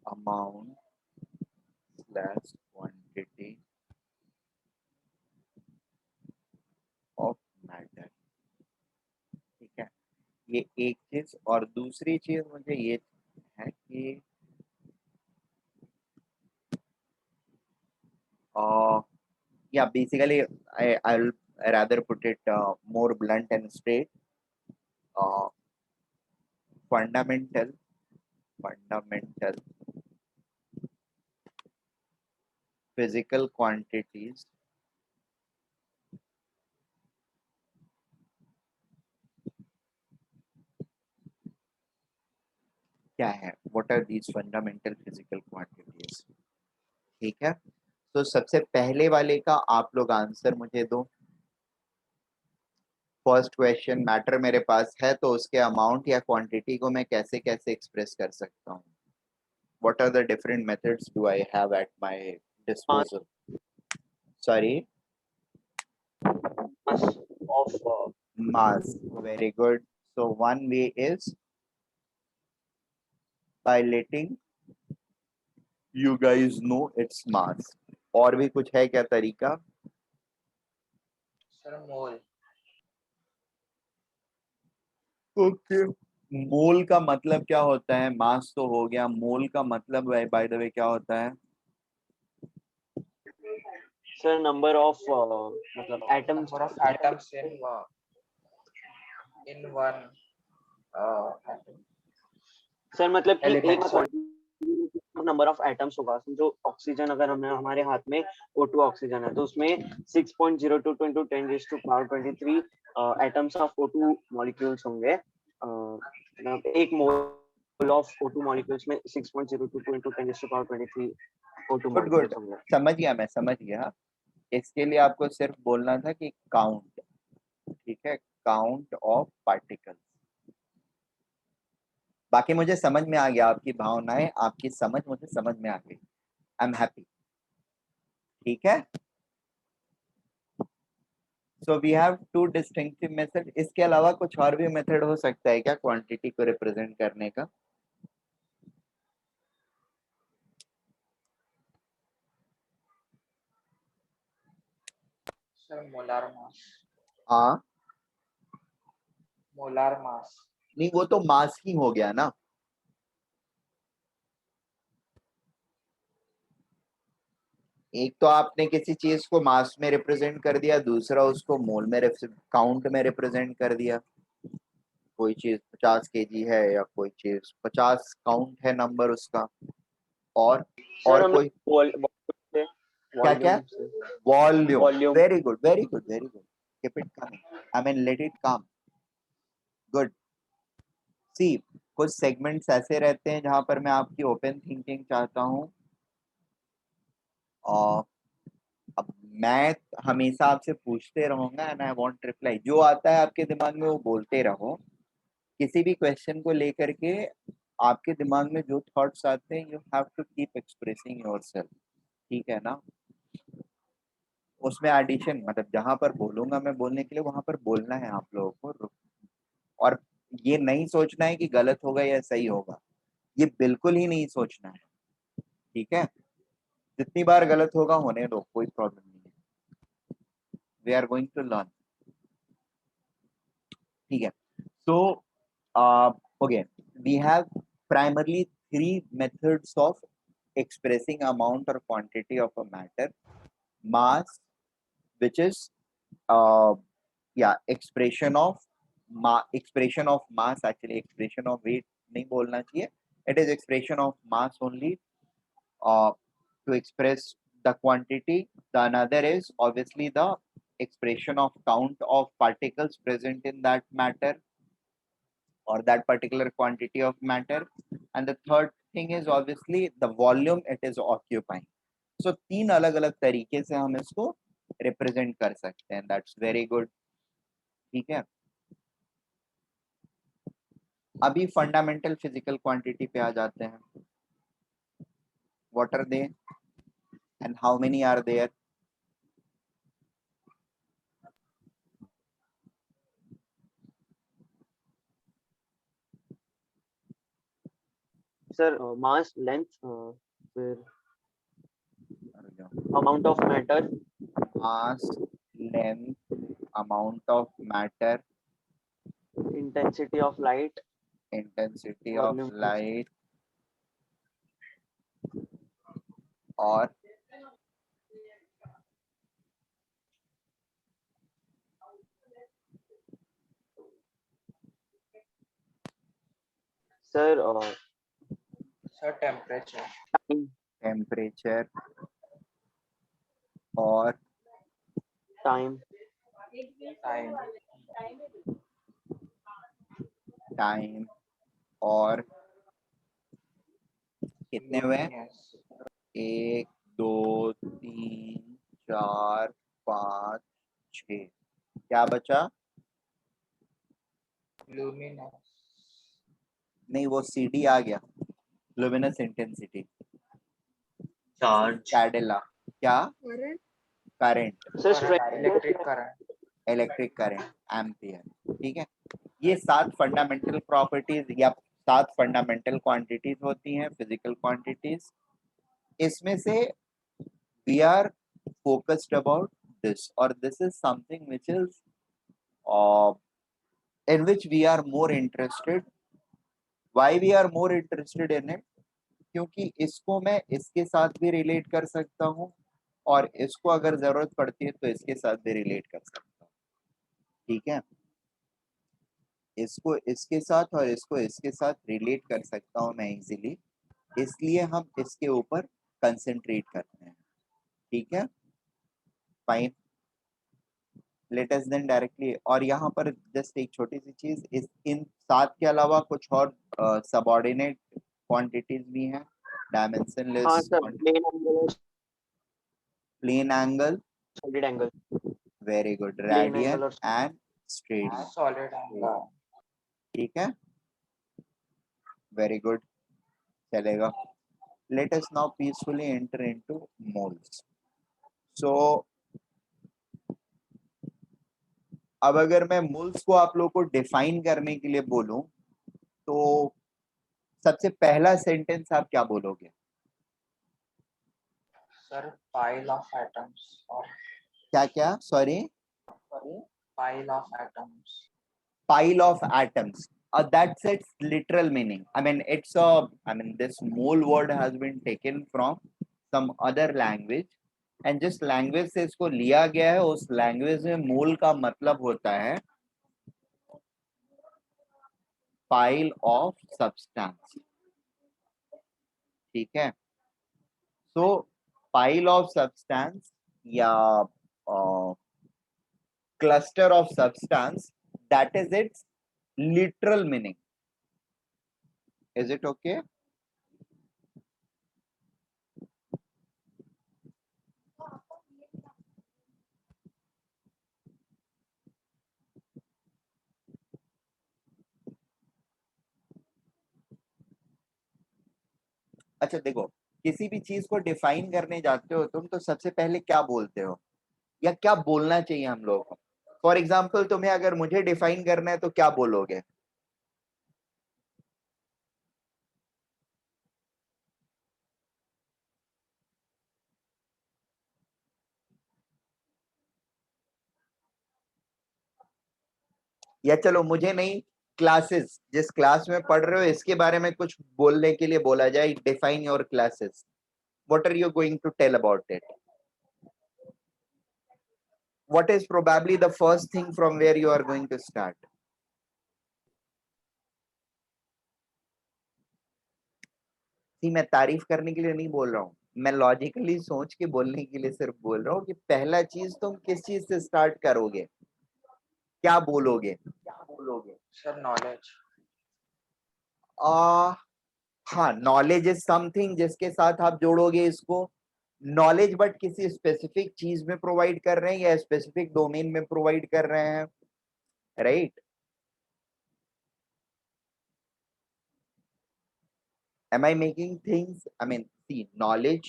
amount slash quantity of matter. ठीक है, ये एक चीज। और दूसरी चीज मुझे ये है कि yeah, basically I'll rather put it more blunt and straight. Fundamental physical quantities क्या है, what are these fundamental physical quantities? ठीक है, तो सबसे पहले वाले का आप लोग आंसर मुझे दो। फर्स्ट क्वेश्चन, मैटर मेरे पास है तो उसके अमाउंट या क्वांटिटी को मैं कैसे कैसे एक्सप्रेस कर सकता हूँ? What are the different methods do I have at my disposal? Sorry, Mass of mass. Very good. So one way is by letting you guys know its mass. और भी कुछ है क्या तरीका? Sir, mole. ओके, मोल का मतलब क्या होता है? मास तो हो गया, मोल का मतलब बाय द वे क्या होता है? sir number of मतलब atoms Number of atoms in one atom. Sir मतलब कि एक Element. नंबर ऑफ एटम्स होगा। समझो ऑक्सीजन अगर हमने हमारे हाथ में O2 ऑक्सीजन है तो उसमें 6.02 × 10⁻23 एटम्स ऑफ O2 मॉलिक्यूल्स होंगे। मतलब एक मोल ऑफ O2 मॉलिक्यूल्स में 6.02 × 10⁻23 O2 गुड गुड, मॉलिक्यूल्स होंगे। समझ गया, मैं समझ गया। इसके लिए आपको सिर्फ बोलना था कि काउंट, ठीक है, काउंट ऑफ पार्टिकल्स। बाकी मुझे समझ में आ गया, आपकी भावनाएं, आपकी समझ मुझे समझ में आ गई। आई एम हैप्पी, ठीक है। So we have two distinctive method. इसके अलावा कुछ और भी मेथड हो सकता है क्या क्वांटिटी को रिप्रेजेंट करने का? Sir, molar mass. हाँ, Molar mass. नहीं वो तो मास ही हो गया ना। एक तो आपने किसी चीज को मास में रिप्रेजेंट कर दिया, दूसरा उसको मोल में काउंट में रिप्रेजेंट कर दिया। कोई चीज 50 kg है या कोई चीज 50 काउंट है नंबर उसका, और सर हम कोई क्या क्या? Volume. Volume very good, very good, very good, keep it coming, I mean let it come. Good. See, कुछ सेगमेंट्स ऐसे रहते हैं जहां पर मैं आपकी ओपन थिंकिंग चाहता हूं, और अब मैं हमेशा आपसे पूछते रहूंगा एंड आई वांट रिप्लाई। जो आता है आपके दिमाग में वो बोलते रहो। किसी भी क्वेश्चन को लेकर के आपके दिमाग में जो थॉट्स आते हैं, you have to keep expressing yourself, ठीक है ना। उसमें एडिशन मतलब जहां पर बोलूंगा मैं बोलने के लिए, वहां पर बोलना है आप लोगों को। और ये नहीं सोचना है कि गलत होगा या सही होगा, ये बिल्कुल ही नहीं सोचना है, ठीक है। जितनी बार गलत होगा होने दो, कोई प्रॉब्लम नहीं है, we are going to learn, ठीक है। So okay, we have primarily three methods of expressing amount or quantity of a matter. Mass, which is expression of mass, actually expression of weight नहीं बोलना चाहिए, it is expression of mass only to express the quantity. The another is obviously the expression of count of particles present in that matter or that particular quantity of matter, and the third thing is obviously the volume it is occupying. So तीन अलग अलग तरीके से हम इसको represent कर सकते हैं, दैट्स वेरी गुड, ठीक है। अभी फंडामेंटल फिजिकल क्वांटिटी पे आ जाते हैं, what are they and how many are there? Sir mass, length, फिर amount of matter, mass, length, amount of matter, intensity of light, intensity of Volume. Light, और sir Sir, temperature. Temperature और time, Time. Time और कितने हुए? Luminous. 1 2 3 4 5 6, क्या बचा? Luminous. नहीं, वो CD आ गया, लुमिनस इंटेंसिटी, चार्ज, कैडेला, क्या? Current. Current, sir Current. Electric current. Electric current, ampere, ठीक है। ये 7 फंडामेंटल प्रॉपर्टीज या 7 फंडामेंटल क्वांटिटीज होती हैं, फिजिकल क्वांटिटीज। इसमें से we are focused about this, और this is something which is in which we are more interested. Why we are more interested in it? क्योंकि इसको मैं इसके साथ भी रिलेट कर सकता हूँ, और इसको अगर जरूरत पड़ती है तो इसके साथ भी रिलेट कर सकता हूँ, ठीक है। इसको इसके साथ और इसको इसके साथ रिलेट कर सकता हूँ मैं इजीली, इसलिए हम इसके ऊपर कंसंट्रेट करते हैं, ठीक है, fine. Let us then directly, और यहाँ पर जस्ट एक छोटी सी चीज, इस इन 7 के अलावा कुछ और सबऑर्डिनेट क्वांटिटीज भी हैं, हाँ dimensionless, sir, plane angle, plane angle, solid angle, very good, plane angle radian और एंड स्ट्रेडियन, Solid angle. ठीक है, वेरी गुड, चलेगा। Let us now peacefully enter into moles. So अब अगर मैं मोल्स को आप लोगों को डिफाइन करने के लिए बोलूं, तो सबसे पहला सेंटेंस आप क्या बोलोगे? Sir, pile of atoms or क्या क्या? Sorry, pile of atoms. pile of atoms. That's its literal meaning. I mean, this mole word has been taken from some other language, and जिस लैंग्वेज से इसको लिया गया है उस लैंग्वेज में मोल का मतलब होता है पाइल ऑफ सब्सटेंस, ठीक है। सो पाइल ऑफ सब्सटेंस या cluster of substance, that is it's literal meaning. Is it okay? अच्छा देखो, किसी भी चीज को डिफाइन करने जाते हो तुम, तो सबसे पहले क्या बोलते हो या क्या बोलना चाहिए हम लोगों को? फॉर एग्जाम्पल तुम्हें अगर मुझे डिफाइन करना है तो क्या बोलोगे? या चलो मुझे नहीं, क्लासेस जिस क्लास में पढ़ रहे हो इसके बारे में कुछ बोलने के लिए बोला जाए, define your classes, what are you going to tell about it? What is probably the first thing from where you are going to start? See, मैं तारीफ करने के लिए नहीं बोल रहा हूँ, मैं लॉजिकली सोच के बोलने के लिए सिर्फ बोल रहा हूँ कि पहला चीज तुम किस चीज से स्टार्ट करोगे, क्या बोलोगे? Sir, knowledge. हाँ, नॉलेज इज समथिंग जिसके साथ आप जोड़ोगे इसको, नॉलेज बट किसी स्पेसिफिक चीज में प्रोवाइड कर रहे हैं या स्पेसिफिक डोमेन में प्रोवाइड कर रहे हैं, right? Am I making things, I mean, see, knowledge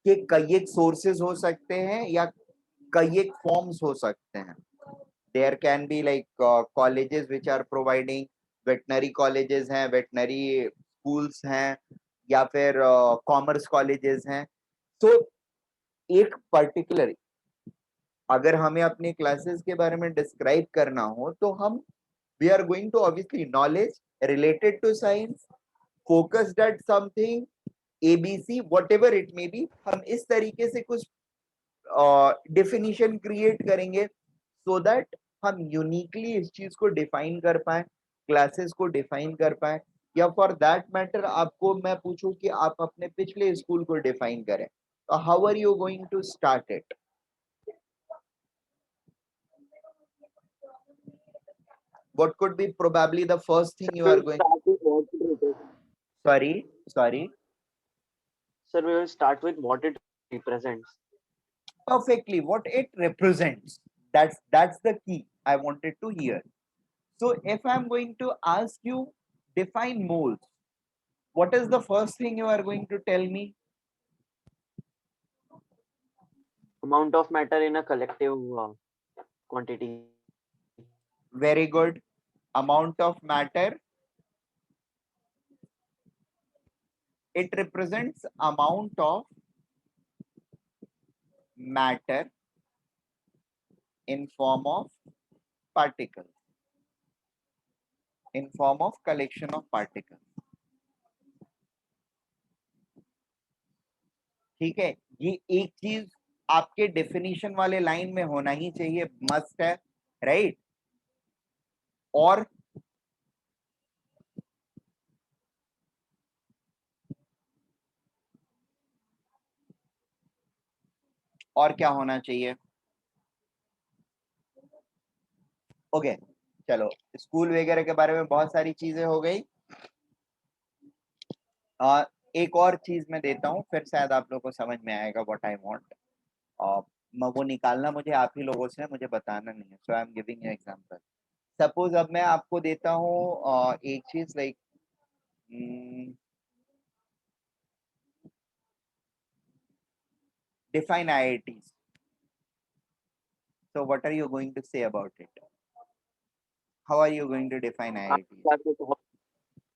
के कई एक सोर्सेज हो सकते हैं या कई एक फॉर्म्स हो सकते हैं. There can be like colleges which are providing, veterinary colleges हैं, वेटनरी स्कूल्स हैं, या फिर कॉमर्स कॉलेजेस हैं. तो एक पर्टिकुलर, अगर हमें अपने क्लासेस के बारे में डिस्क्राइब करना हो तो हम we are going to obviously knowledge related to science, focused at something, ABC whatever it may be, हम इस तरीके से कुछ डेफिनेशन क्रिएट करेंगे सो दैट हम यूनिकली इस चीज को डिफाइन कर पाए, क्लासेस को डिफाइन कर पाए. या फॉर दैट मैटर आपको मैं पूछूं कि आप अपने पिछले स्कूल को डिफाइन करें, तो how are you going to start it? What could be probably the first thing you are going? Sorry. Sir, we will start with what it represents. Perfectly, what it represents. That's the key I wanted to hear. So if I'm going to ask you, define moles, what is the first thing you are going to tell me? Amount of matter in a collective quantity. Very good. Amount of matter, it represents amount of matter in form of particles, in form of collection of particles. ठीक है, ये एक चीज आपके definition वाले line में होना ही चाहिए, मस्ट है, राइट? और क्या होना चाहिए? ओके, चलो स्कूल वगैरह के बारे में बहुत सारी चीजें हो गई. एक और चीज मैं देता हूँ, फिर शायद आप लोगों को समझ में आएगा व्हाट आई वांट. वो निकालना मुझे आप ही लोगों से, मुझे बताना नहीं है. So I am giving you example. Suppose अब मैं आपको देता हूँ एक चीज like define IITs. So what are you going to say about it? How are you going to define IITs?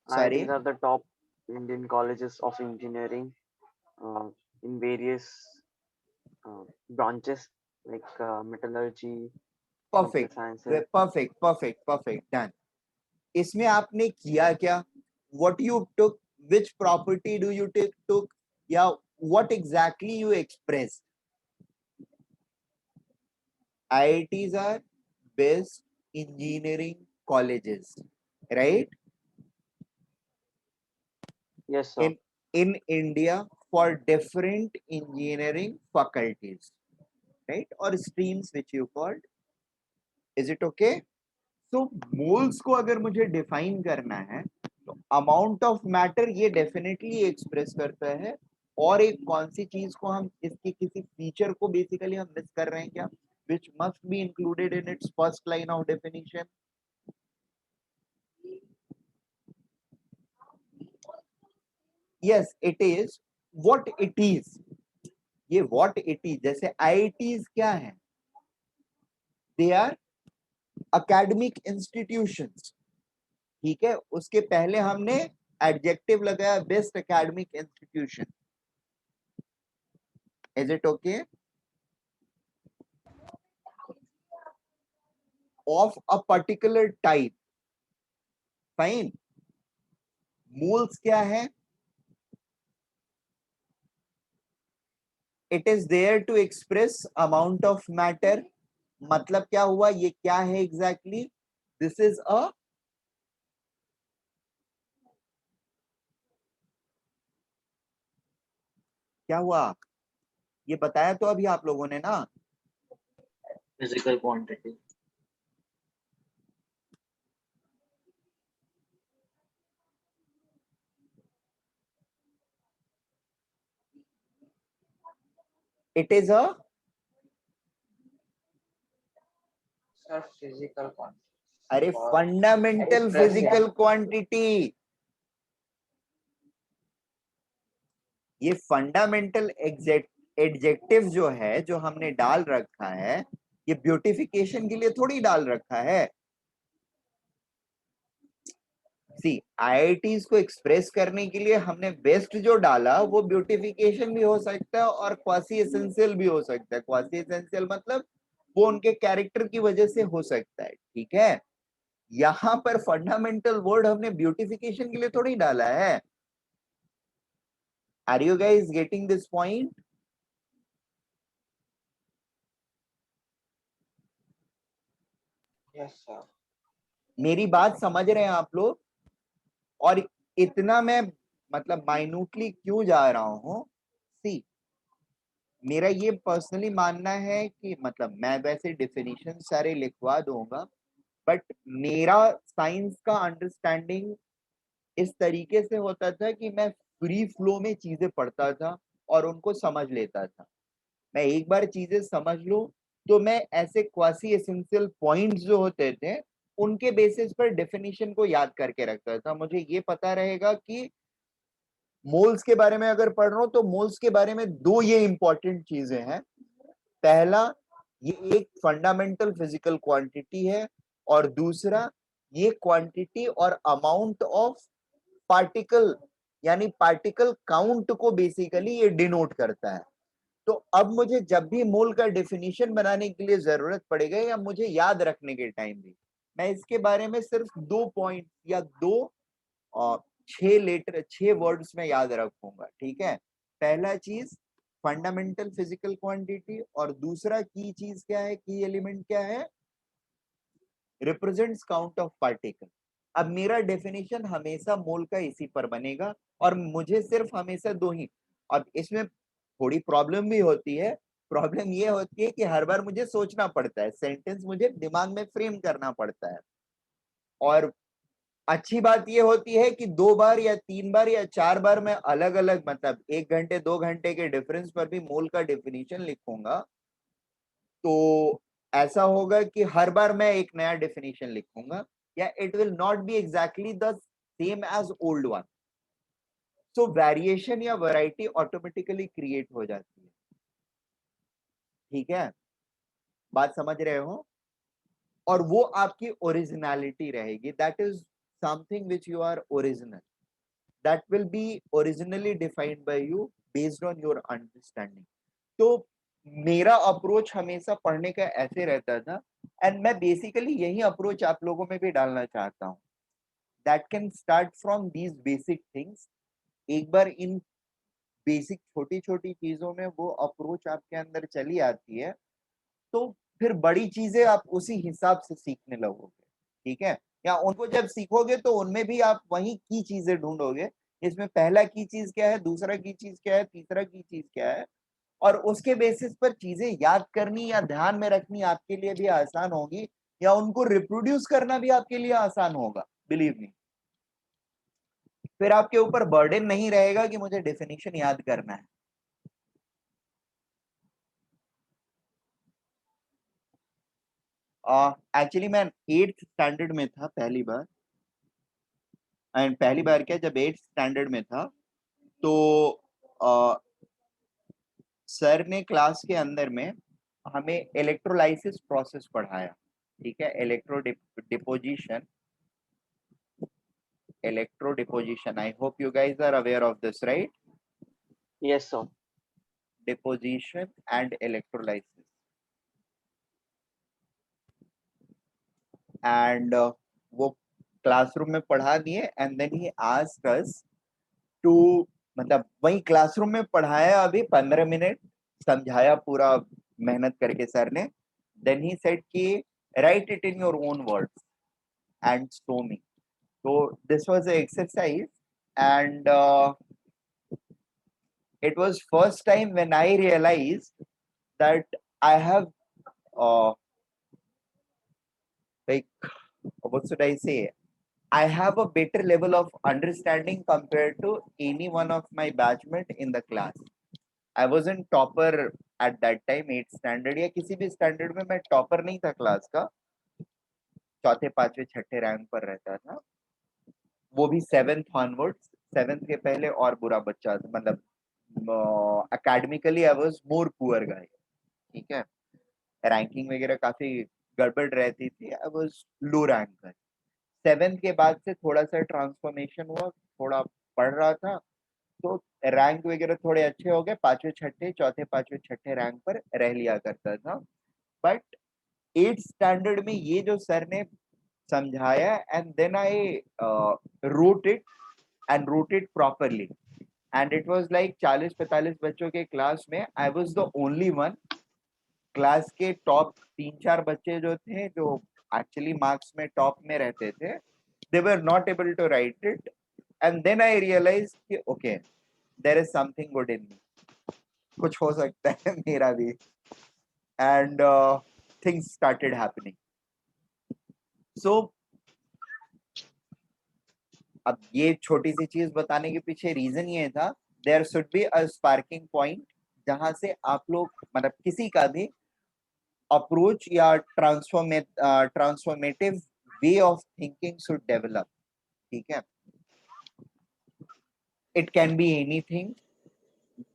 Sorry? IITs are the top Indian colleges of engineering in various branches like metallurgy, Perfect. sciences. Perfect. Done. इसमें आपने किया क्या? What you took? Which property do you took? या what exactly you expressed? IITs are best engineering colleges, right? Yes, sir. In India for different engineering faculties, right? Or streams which you called. Is it okay? So moles को अगर मुझे define करना है तो amount of matter ये definitely express करता है. और एक कौन सी चीज को हम इसके किसी फीचर को बेसिकली हम मिस कर रहे हैं क्या, which must be included in its first line of definition? Yes, it is what it is. ये what it is, जैसे IITs क्या है? They are academic institutions. ठीक है, उसके पहले हमने एडजेक्टिव लगाया best academic institution. Is it okay? of a particular type. Fine. Moles क्या है? It is there to express amount of matter. मतलब क्या हुआ? ये क्या है exactly? This is a क्या हुआ? ये बताया तो अभी आप लोगों ने ना. Physical quantity. It is a Sir, physical quantity. अरे और फंडामेंटल express फिजिकल क्वांटिटी. ये फंडामेंटल एडजेक्टिव जो है, जो हमने डाल रखा है, ये ब्यूटिफिकेशन के लिए थोड़ी डाल रखा है. सी आईआईटीज को एक्सप्रेस करने के लिए हमने बेस्ट जो डाला वो ब्यूटिफिकेशन भी हो सकता है और क्वासी एसेंशियल भी हो सकता है. क्वासी एसेंशियल मतलब वो उनके कैरेक्टर की वजह से हो सकता है. ठीक है. यहां पर फंडामेंटल वर्ड हमने ब्यूटिफिकेशन के लिए थोड़ी डाला है. Are you guys getting this point? yes sir. मेरी बात समझ रहे हैं आप लोग? और इतना मैं मतलब माइन्यूटली क्यों जा रहा हूं? सी मेरा ये पर्सनली मानना है कि मतलब मैं वैसे डेफिनेशन सारे लिखवा दूंगा, बट मेरा साइंस का अंडरस्टैंडिंग इस तरीके से होता था कि मैं फ्री फ्लो में चीजें पढ़ता था और उनको समझ लेता था. मैं एक बार चीजें समझ लूं तो मैं ऐसे क्वासी एसेंशियल पॉइंट्स जो होते थे उनके बेसिस पर डेफिनेशन को याद करके रखता था. मुझे ये पता रहेगा कि मोल्स के बारे में अगर पढ़ रहा हूं तो मोल्स के बारे में दो ये इंपॉर्टेंट चीजें हैं. पहला, ये एक फंडामेंटल फिजिकल क्वांटिटी है और दूसरा, ये क्वांटिटी और अमाउंट ऑफ पार्टिकल यानी पार्टिकल काउंट को बेसिकली ये डिनोट करता है. तो अब मुझे जब भी मोल का डेफिनेशन बनाने के लिए जरूरत पड़ेगा या मुझे याद रखने के टाइम भी, मैं इसके बारे में सिर्फ 2 पॉइंट या 2 6 वर्ड्स में याद रखूंगा. ठीक है. पहला चीज फंडामेंटल फिजिकल क्वांटिटी और दूसरा की चीज क्या है, की एलिमेंट क्या है, रिप्रेजेंट्स काउंट ऑफ पार्टिकल. अब मेरा डेफिनेशन हमेशा मोल का इसी पर बनेगा और मुझे सिर्फ हमेशा दो ही. अब इसमें थोड़ी प्रॉब्लम भी होती है. प्रॉब्लम ये होती है कि हर बार मुझे सोचना पड़ता है, सेंटेंस मुझे दिमाग में फ्रेम करना पड़ता है. और अच्छी बात ये होती है कि 2 बार या 3 बार या 4 बार मैं अलग अलग मतलब 1 घंटे 2 घंटे के डिफरेंस पर भी मोल का डेफिनेशन लिखूंगा तो ऐसा होगा कि हर बार मैं एक नया डेफिनेशन लिखूंगा या it will not be exactly the same as old one. So variation या वैरायटी ऑटोमेटिकली क्रिएट हो जाती है. ठीक है. बात समझ रहे हो? और वो आपकी ओरिजिनलिटी रहेगी. That is something which you are original. that will be originally defined by you based on your understanding. तो मेरा अप्रोच हमेशा पढ़ने का ऐसे रहता था एंड मैं बेसिकली यही अप्रोच आप लोगों में भी डालना चाहता हूँ. That can start from these basic things. एक बार इन बेसिक छोटी छोटी चीजों में वो अप्रोच आपके अंदर चली आती है तो फिर बड़ी चीजें आप उसी हिसाब से सीखने लगोगे. ठीक है. या उनको जब सीखोगे तो उनमें भी आप वही की चीजें ढूंढोगे. इसमें पहला की चीज क्या है, दूसरा की चीज क्या है, तीसरा की चीज क्या है, और उसके बेसिस पर चीजें याद करनी या ध्यान में रखनी आपके लिए भी आसान होगी या उनको रिप्रोड्यूस करना भी आपके लिए आसान होगा. बिलीव मी. फिर आपके ऊपर बर्डन नहीं रहेगा कि मुझे डेफिनेशन याद करना है. एक्चुअली मैं 8th स्टैंडर्ड में था पहली बार. एंड पहली बार क्या, जब 8th स्टैंडर्ड में था तो सर ने क्लास के अंदर में हमें इलेक्ट्रोलाइसिस प्रोसेस पढ़ाया. ठीक है. Electro deposition. I hope you guys are aware of this, right? Yes, sir. Deposition and electrolysis. And वो क्लासरूम में पढ़ा दिए and then he asked us to, मतलब वही क्लासरूम में पढ़ाया अभी 15 मिनट, समझाया पूरा मेहनत करके सर ने, देन ही सेड कि right it in your own words and show me. So this was an exercise, and it was first time when I realized that I have like, what should I say? I have a better level of understanding compared to any one of my batchmate in the class. I wasn't topper at that time, 8th standard या किसी भी standard में मैं topper नहीं था class का, चौथे पांचवे छठे रैंक पर रहता था, वो भी 7th ऑनवर्ड्स. 7th के पहले और बुरा बच्चा, मतलब academically I was more poor guy. ठीक है, रैंकिंग वगैरह काफी गड़बड़ रहती थी, I was low ranker. 7th के बाद से थोड़ा सा ट्रांसफॉर्मेशन हुआ, थोड़ा पढ़ रहा था तो रैंक वगैरह थोड़े अच्छे हो गए, पांचवे छठे, चौथे पांचवे छठे रैंक पर रह लिया करता था. बट 8th स्टैंडर्ड में ये जो सर ने समझाया, and then I wrote it and wrote it properly, and it was like 40-45 बच्चों के क्लास में I was the only one. Class के टॉप 3-4 बच्चे जो थे, जो एक्चुअली मार्क्स में टॉप में रहते थे, they were not able to write it, and then I realized कि okay, there is something good in me, कुछ हो सकता है मेरा भी, and things started happening. So अब ये छोटी सी चीज बताने के पीछे रीजन ये था, there should be a sparking point जहां से आप लोग, मतलब किसी का भी अप्रोच या transformative way of thinking should develop. ठीक है, it can be anything,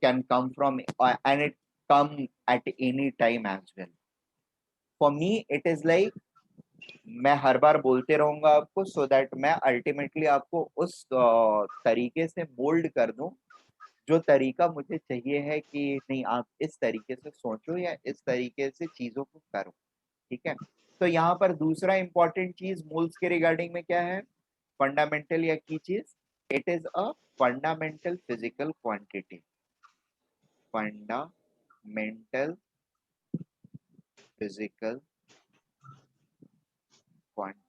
can come from and it come at any time as well. For me it is like, मैं हर बार बोलते रहूंगा आपको, सो दैट मैं अल्टीमेटली आपको उस तरीके से मोल्ड कर दूं जो तरीका मुझे चाहिए है कि नहीं, आप इस तरीके से सोचो या इस तरीके से चीजों को करो. ठीक है, तो यहाँ पर दूसरा इंपॉर्टेंट चीज मोल्स के रिगार्डिंग में क्या है, फंडामेंटल या की चीज, it is a fundamental physical quantity. Fundamental physical quantity.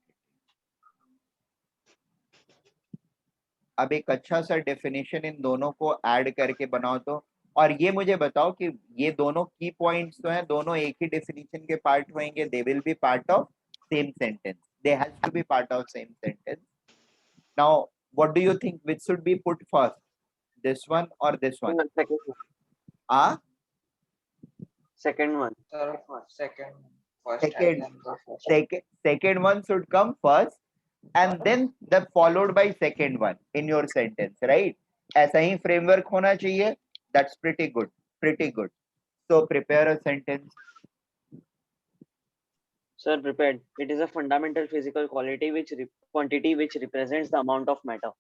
अब एक अच्छा सा डेफिनेशन इन दोनों को ऐड करके बनाओ तो, और ये मुझे बताओ कि ये दोनों की पॉइंट्स जो हैं, दोनों एक ही डेफिनेशन के पार्ट होंगे, they will be part of same sentence, they has to be part of same sentence. Now what do you think which should be put first, this one or this one? Uh Second one. Sir, second, first, and second then the first. second one should come first and then the followed by second one in your sentence, right? ऐसा ही framework होना चाहिए. That's pretty good, pretty good. So prepare a sentence. Sir, prepared. It is a fundamental physical quality quantity which represents the amount of matter.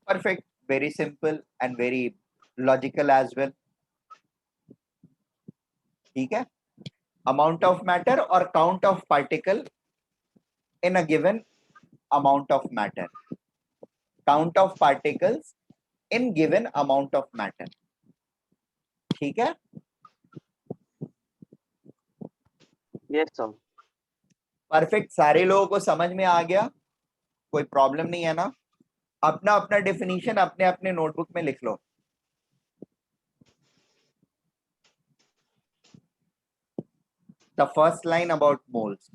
Perfect, very simple and very logical as well. ठीक है, amount of matter or count of particle in a given amount of matter. Count of particles in given amount of matter. ठीक है, Yes, sir. Perfect. सारे लोगों को समझ में आ गया, कोई प्रॉब्लम नहीं है ना? अपना अपना डेफिनेशन अपने अपने नोटबुक में लिख लो. The first line about moles.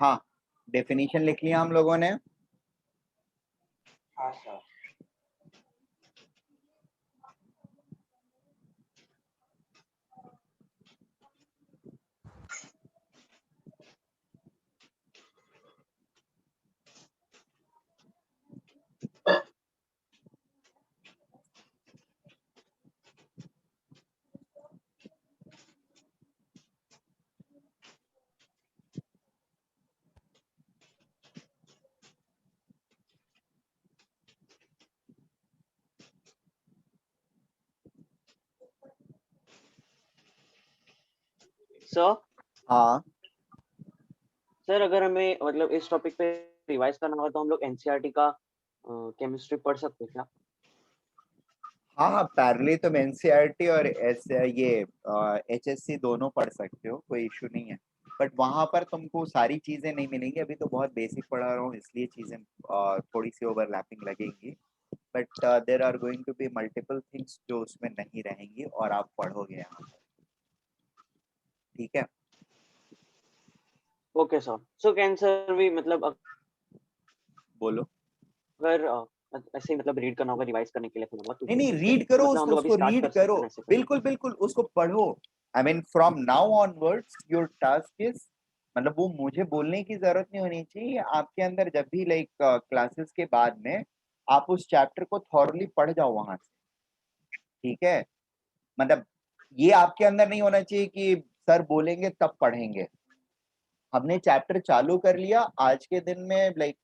हाँ, डेफिनेशन लिख लिया हम लोगों ने। हाँ सर। सर हाँ सर अगर हमें मतलब इस टॉपिक पे रिवाइज करना हो तो हम लोग एनसीईआरटी का केमिस्ट्री पढ़ सकते हैं क्या? हाँ, पैरेलली तुम एनसीईआरटी और ये एचएससी दोनों पढ़ सकते हो, कोई इशू नहीं है। बट वहां पर तुमको सारी चीजें नहीं मिलेंगी, अभी तो बहुत बेसिक पढ़ा रहा हूँ इसलिए चीजें थोड़ी सी ओवरलैपिंग लगेंगी। But there are going to be multiple things जो उसमें नहीं रहेंगी और आप पढ़ोगे यहाँ पर। ठीक है। Okay sir. So can sir भी मतलब बोलो। अगर ऐसे ही मतलब रीड करना होगा रिवाइज करने के लिए थोड़ा बहुत तो नहीं नहीं, कैसे रीड करो मतलब हम उसको, लोग अभी उसको स्टार्ट रीड कर करो। सकते हैं ऐसे कुछ? बिल्कुल बिल्कुल, उसको पढ़ो। I mean from now onwards your task is, मतलब वो मुझे बोलने की जरूरत नहीं होनी चाहिए, आपके अंदर जब भी लाइक क्लासेस के बाद में आप उस चैप्टर को थॉरली पढ़ जाओ वहां से। ठीक है, मतलब ये आपके अंदर नहीं होना चाहिए कि सर बोलेंगे तब पढ़ेंगे। हमने चैप्टर चालू कर लिया आज के दिन में, लाइक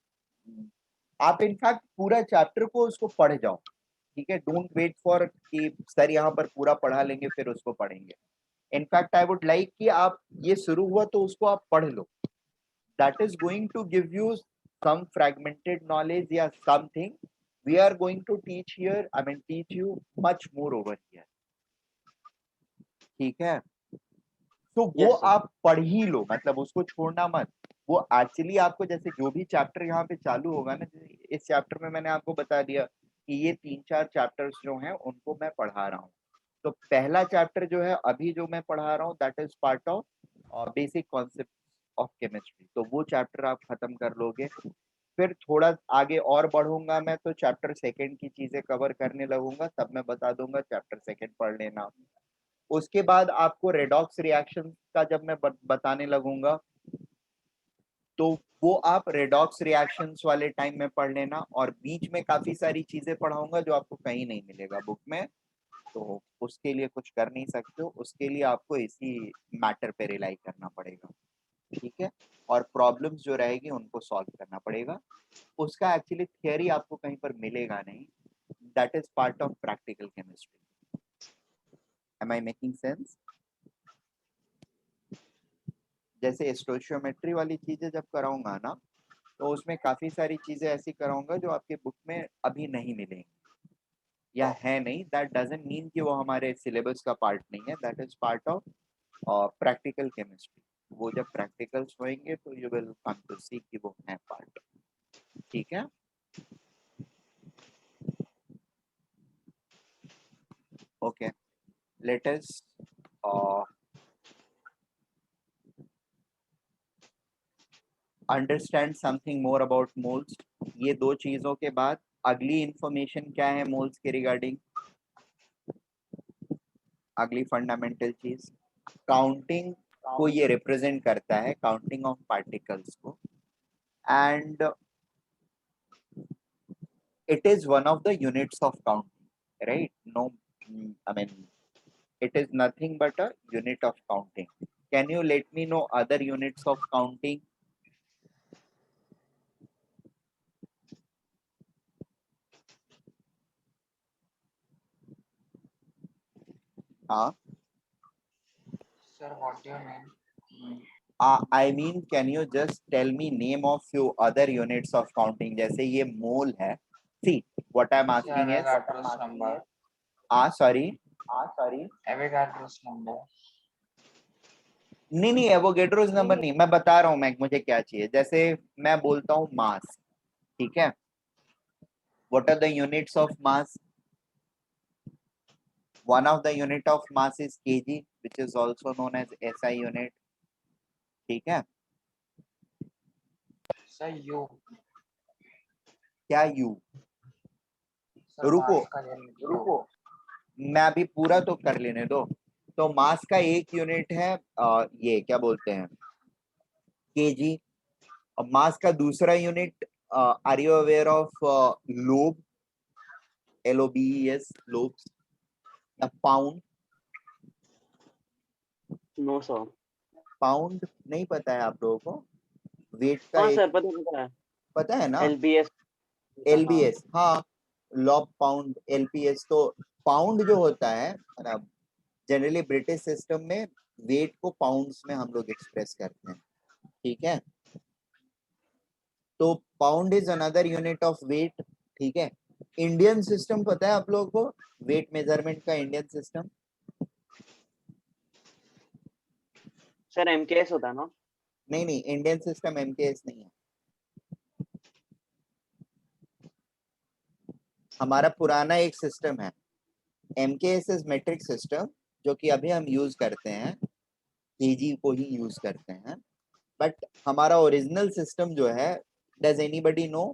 आप इनफैक्ट पूरा चैप्टर को उसको पढ़ जाओ। ठीक है, डोंट वेट फॉर कि सर यहाँ पर पूरा पढ़ा लेंगे फिर उसको पढ़ेंगे। इनफैक्ट आई वुड लाइक कि आप ये शुरू हुआ तो उसको आप पढ़ लो। That is going to give you some fragmented knowledge या something we are going to teach here, I mean teach you much more over here. ठीक है, तो वो यस सर। आप पढ़ ही लो, मतलब उसको छोड़ना मत। वो एक्चुअली आपको जैसे जो भी चैप्टर यहाँ पे चालू होगा ना, जैसे इस चैप्टर में मैंने आपको बता दिया कि ये 3-4 चैप्टर्स जो हैं उनको मैं पढ़ा रहा हूँ। तो पहला चैप्टर जो है अभी जो मैं पढ़ा रहा हूँ that is part of basic concept of chemistry, तो वो चैप्टर आप खत्म कर लोगे। फिर थोड़ा आगे और बढ़ूंगा मैं तो चैप्टर सेकंड की चीजें कवर करने लगूंगा, तब मैं बता दूंगा चैप्टर सेकंड पढ़ लेना। उसके बाद आपको रेडॉक्स रिएक्शन का जब मैं बताने लगूंगा तो वो आप रेडॉक्स रिएक्शंस वाले टाइम में पढ़ लेना, और बीच में काफी सारी चीजें पढ़ाऊंगा जो आपको कहीं नहीं मिलेगा बुक में, तो उसके लिए कुछ कर नहीं सकते हो, उसके लिए आपको इसी मैटर पे रिलाई करना पड़ेगा। ठीक है, और प्रॉब्लम्स जो रहेगी उनको सॉल्व करना पड़ेगा। उसका एक्चुअली थियरी आपको कहीं पर मिलेगा नहीं, that is part of practical chemistry. Am I making sense? जैसे स्टोइचियोमेट्री वाली चीजें जब कराऊंगा ना, तो उसमें काफी सारी चीजें ऐसी कराऊंगा जो आपके बुक में अभी नहीं मिलेंगी या है नहीं। दैट डजंट मीन कि वो हमारे सिलेबस का पार्ट नहीं है, that is part of practical chemistry. वो जब प्रैक्टिकल्स होंगे तो यू विल कम टू सी कि वो है पार्ट। ठीक है, okay, let us understand something more about moles. ये दो चीजों के बाद अगली इंफॉर्मेशन क्या है मोल्स के रिगार्डिंग? अगली फंडामेंटल चीज, काउंटिंग को ये रिप्रेजेंट करता है, काउंटिंग ऑफ पार्टिकल्स को, and it is one of the units of counting, right? No, I mean, it is nothing but a unit of counting. Can you let me know other units of counting? uh, Sir, what do you mean? I mean, can you just tell me name of few other units of counting? जैसे ये mole है, see what I'm Sir, asking is, Avogadro's number. sorry, Avogadro's number. नहीं Avogadro's number नहीं, मैं बता रहा हूँ मैं मुझे क्या चाहिए। जैसे मैं बोलता हूँ मास, ठीक है, what are the units of mass? One of the unit of mass is kg, which is also known as SI unit. ठीक है, सर यू क्या यू? सर रुको मास का रुको मैं अभी पूरा तो कर लेने दो। तो मास का एक यूनिट है ये क्या बोलते हैं, केजी। और मास का दूसरा unit, are you aware of lobe, LOBES, lobes, या पाउंड? No sir. पाउंड नहीं पता है आप लोगों को? वेट का हाँ एक, सर, पता है। पता है ना? LBS। हाँ। LBS, हाँ, लॉब पाउंड, LPS। तो पाउंड जो होता है ना, जनरली ब्रिटिश सिस्टम में वेट को पाउंड्स में हम लोग एक्सप्रेस करते हैं, ठीक है? तो pound is another unit of weight, ठीक है? इंडियन सिस्टम पता है आप लोगों को, वेट मेजरमेंट का इंडियन सिस्टम? सर MKS होता है ना? नहीं नहीं, इंडियन सिस्टम MKS नहीं है। हमारा पुराना एक सिस्टम है, MKS इज मेट्रिक सिस्टम, जो कि अभी हम यूज करते हैं, केजी को ही यूज करते हैं। बट हमारा ओरिजिनल सिस्टम जो है, डज एनीबडी नो?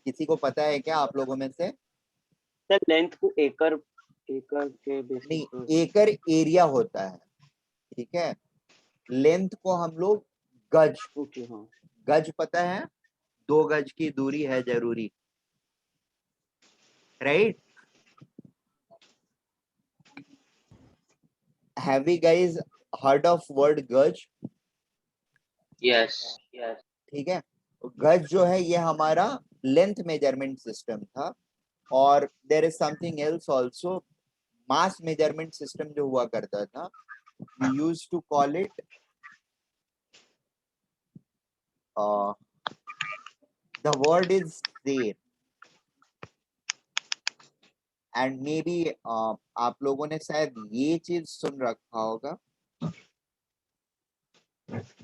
किसी को पता है क्या आप लोगों में से? सर लेंथ को एकड़ एकड़ के बेसिस नहीं, पे। एकड़ एरिया होता है, ठीक है? लेंथ को हम लोग गज, ओके हाँ। गज पता है? 2 गज की दूरी है जरूरी, right? Have you guys heard of word गज? यस। ठीक है, तो गज जो है ये हमारा लेंथ मेजरमेंट सिस्टम था। और there is something else also, mass measurement system जो हुआ करता था, we used to call it the word is there, and maybe आप लोगों ने शायद ये चीज सुन रखा होगा,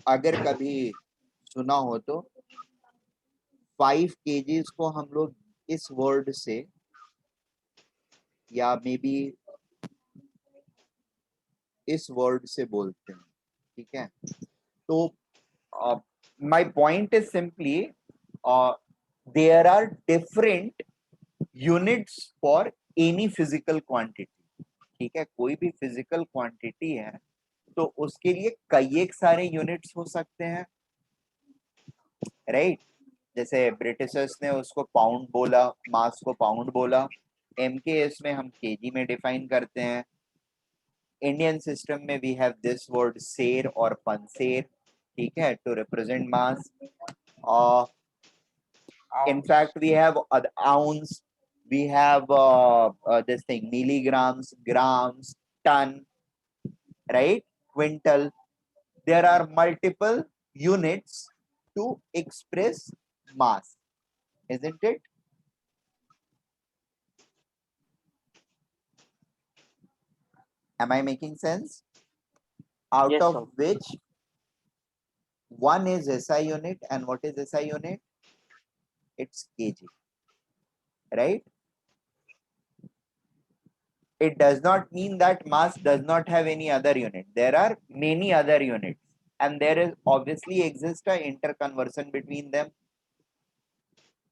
अगर कभी सुना हो तो, 5 kgs को हम लोग इस वर्ड से, या मे बी इस वर्ड से बोलते हैं, ठीक है? तो my point is simply, there are different units for any physical quantity, ठीक है? कोई भी फिजिकल क्वांटिटी है तो उसके लिए कई एक सारे यूनिट्स हो सकते हैं, राइट? जैसे ब्रिटिशर्स ने उसको पाउंड बोला, मास को पाउंड बोला, MKS में हम केजी में डिफाइन करते हैं। इंडियन सिस्टम में we have this word ser और पंसेर, ठीक है, to represent mass. In fact we have ounce, we have this thing, milligrams, grams, ton, right? Quintal. There are multiple units to express mass, isn't it? Am I making sense? Out Yes, of sir. which one is SI unit, and what is SI unit? It's kg, right? It does not mean that mass does not have any other unit. There are many other units, and there is obviously exists a interconversion between them,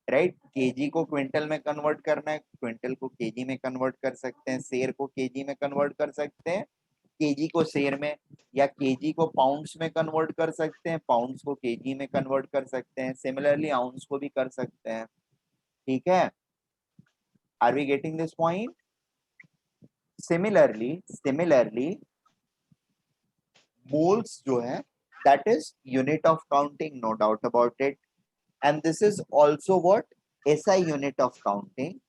right? kg को quintal में convert करना है, quintal को kg में convert कर सकते हैं, शेर को kg में कन्वर्ट कर सकते हैं, kg को शेर में, या kg को पाउंड्स में कन्वर्ट कर सकते हैं, पाउंड्स को kg में कन्वर्ट कर सकते हैं, सिमिलरली आउंस को भी कर सकते हैं, ठीक है? Are we getting this point? Similarly moles जो है, that is unit of counting, no doubt about it, and this is also what SI unit of counting.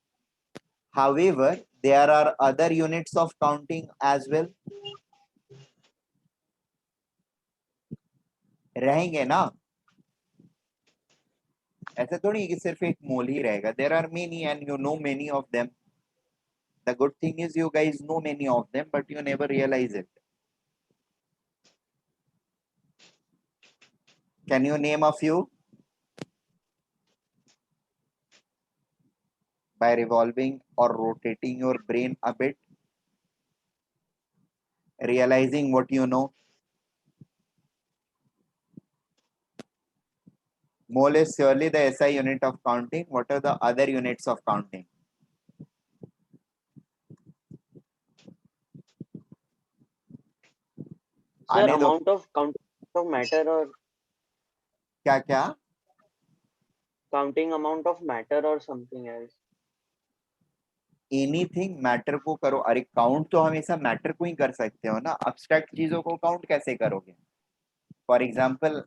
However, there are other units of counting as well, रहेंगे ना? ऐसे थोड़ी कि सिर्फ एक मोल ही रहेगा, there are many and you know many of them. The good thing is you guys know many of them, but you never realize it. Can you name a few? By revolving or rotating your brain a bit, realizing what you know. Mole is surely the SI unit of counting. What are the other units of counting? Sir, आने दो. amount of matter or क्या क्या? counting amount of matter or something else. Anything matter को करो. अरे count तो हमेशा matter को ही कर सकते हो ना. अब्स्ट्रैक्ट चीजों को काउंट कैसे करोगे? फॉर एग्जाम्पल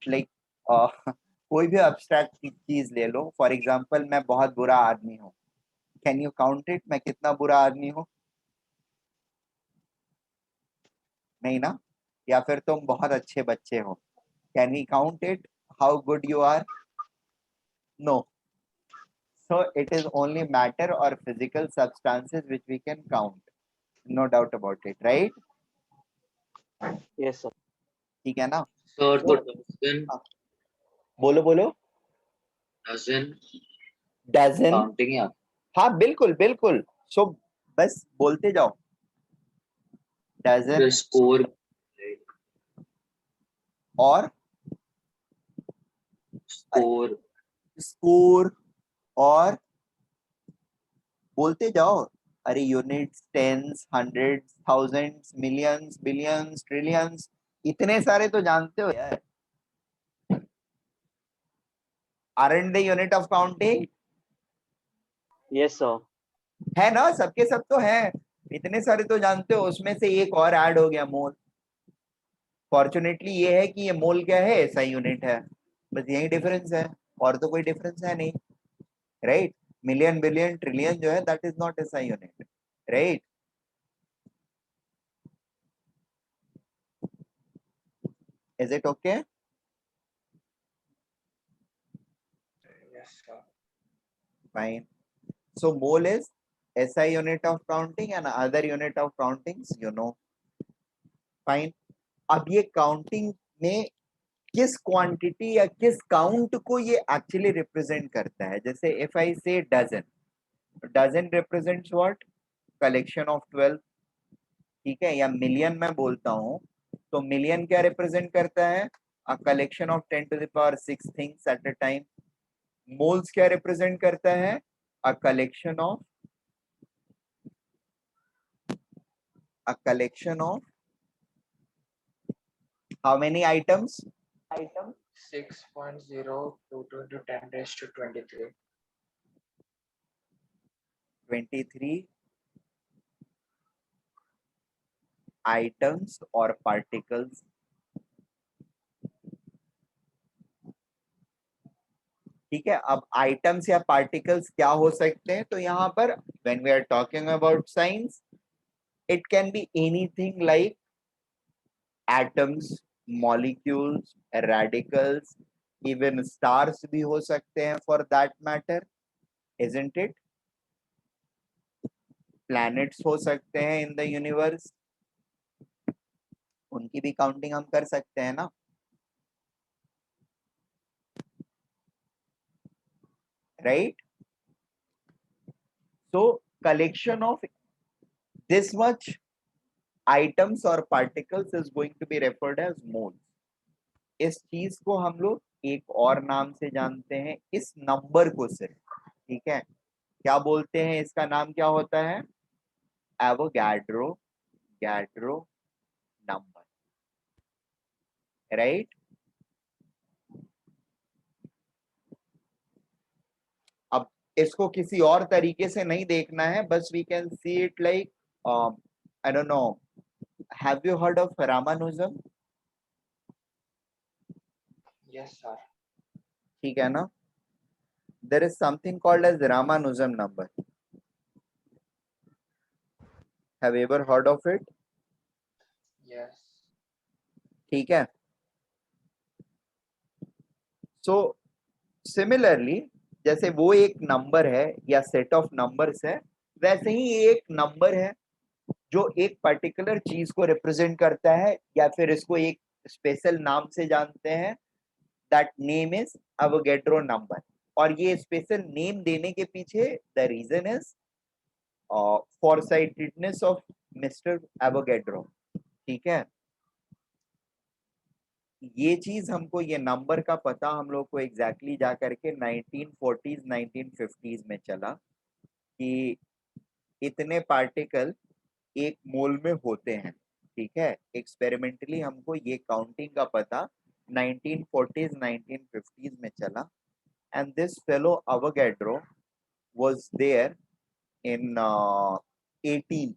लाइक कोई भी अब्स्ट्रैक्ट चीज ले लो. फॉर एग्जाम्पल मैं बहुत बुरा आदमी हूँ. Can you count it? मैं कितना बुरा आदमी हूँ? नहीं ना. या फिर तुम बहुत अच्छे बच्चे हो. Can we count it how good you are? No. So it is only matter or physical substances which we can count. No doubt about it, right? Yes, sir. ठीक है ना? सर तो डजन बोलो बोलो. Dozen dozen. काउंटिंग है. हाँ बिल्कुल बिल्कुल. So बस बोलते जाओ. डजन स्कोर और स्कोर स्कोर और बोलते जाओ. अरे units, tens, hundreds, thousands, millions, billions, trillions, इतने सारे तो जानते हो यार. Aren't they unit of counting? Yes, sir. है ना. सबके सब तो है. इतने सारे तो जानते हो. उसमें से एक और ऐड हो गया, मोल. फॉर्चुनेटली ये है कि ये मोल क्या है? ऐसा यूनिट है. बस यही डिफरेंस है. और तो कोई डिफरेंस है नहीं. राइट. मिलियन, बिलियन, ट्रिलियन जो है दैट इज नॉट ऐसा unit. Right. Is it okay? Yes, sir. Fine. So mole is SI unit of counting and other unit of countings, you know. Fine. अब ये counting में किस quantity या किस count को ये एक्चुअली रिप्रेजेंट करता है? जैसे if I say dozen, dozen represents what? Collection of 12. ठीक है. या मिलियन मैं बोलता हूँ तो मिलियन क्या रिप्रेजेंट करता है? A collection of 10 to the power 6 things at a time. Moles क्या रिप्रेजेंट करता है? A collection of how many items? 6.02 into 10 raised to 23. 23 items or particles. ठीक है. अब आइटम्स या पार्टिकल्स क्या हो सकते हैं? तो यहाँ पर when we are talking about science, it can be anything like atoms, molecules, radicals, even stars भी हो सकते हैं for that matter, isn't it? Planets हो सकते हैं in the universe. उनकी भी काउंटिंग हम कर सकते हैं ना. Right? So collection of this much items or particles is going to be referred as moles. इस चीज को हम लोग एक और नाम से जानते हैं. इस नंबर को सिर्फ. ठीक है. क्या बोलते हैं? इसका नाम क्या होता है? Avogadro number. राइट. अब इसको किसी और तरीके से नहीं देखना है. बस we can see it like I don't know, have you heard of Ramanujam? Yes, sir. ठीक है ना. there is something called as Ramanujan number. Have you ever heard of it? Yes. ठीक है. So similarly, जैसे वो एक नंबर है या सेट ऑफ नंबर्स है, वैसे ही ये एक नंबर है जो एक पर्टिकुलर चीज को रिप्रेजेंट करता है, या फिर इसको एक स्पेशल नाम से जानते हैं. That name is Avogadro number. और ये स्पेशल नेम देने के पीछे the reason is foresightedness of mister Avogadro. ठीक है. ये चीज हमको, ये नंबर का पता हम लोग को एग्जैक्टली जा करके 1940s 1950s में चला कि इतने पार्टिकल एक मोल में होते हैं। ठीक है, एक्सपेरिमेंटली हमको ये काउंटिंग का पता 1940s 1950s में चला। And this fellow Avogadro was there in 18th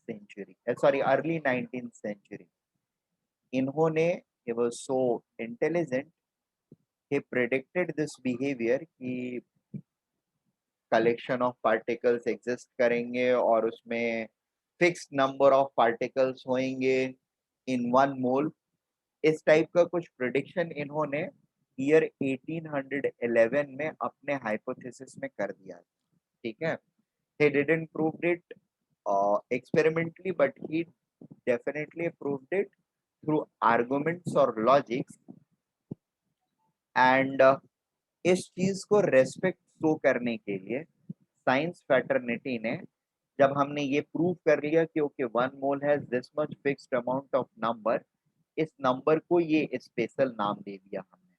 century, sorry, early 19th century. इन्होंने, he was so intelligent, he predicted this behavior कि कलेक्शन ऑफ पार्टिकल्स एग्जिस्ट करेंगे और उसमें फिक्स्ड नंबर ऑफ पार्टिकल्स होंगे in one mole. इस type का कुछ prediction इन्होंने ईयर 1811 में अपने हाइपोथेसिस में कर दिया। ठीक है, he didn't prove it experimentally, but he definitely proved it through arguments or logics. And इस चीज को रेस्पेक्ट शो करने के लिए साइंस फैटर्निटी ने, जब हमने ये प्रूव कर लिया कि okay one mole has this much fixed amount of number, इस नंबर को ये स्पेशल नाम दे दिया हमने।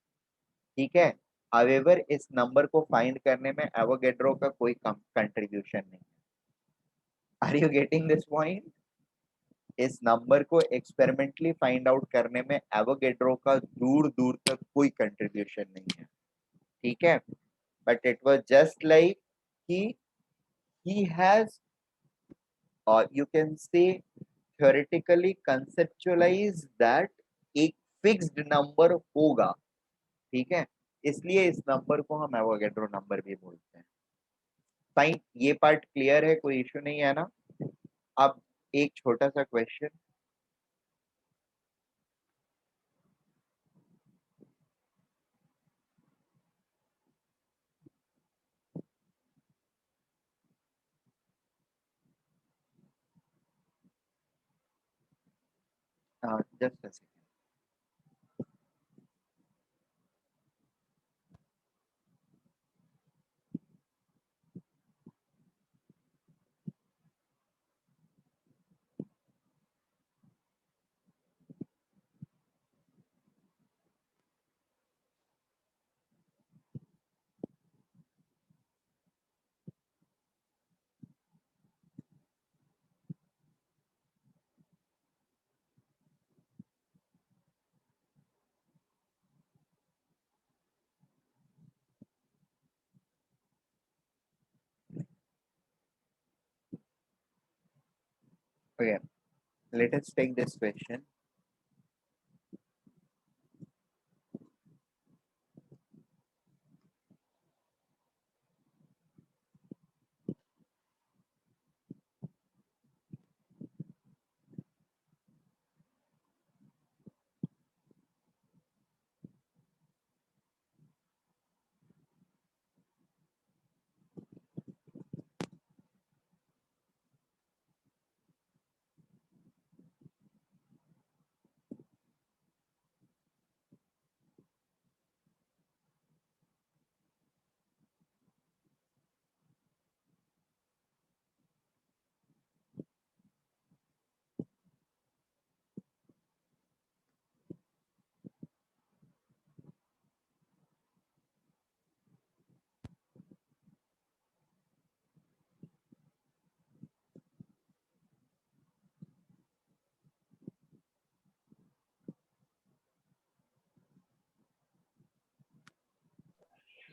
ठीक है, हावेवर इस नंबर को फाइंड करने में एवोगेड्रो का कोई कंट्रीब्यूशन नहीं है। Are you getting this point? इस नंबर को एक्सपेरिमेंटली फाइंड आउट करने में एवोगेड्रो का दूर दूर तक कोई कंट्रीब्यूशन नहीं है। ठीक है, but it was just like he has, or you can say theoretically conceptualize that एक फिक्स्ड नंबर होगा। ठीक है, इसलिए इस नंबर को हम एवोगेड्रो नंबर भी बोलते हैं। फाइन, ये पार्ट क्लियर है, कोई इशू नहीं है ना? अब एक छोटा सा question, just a second. Okay, let us take this question.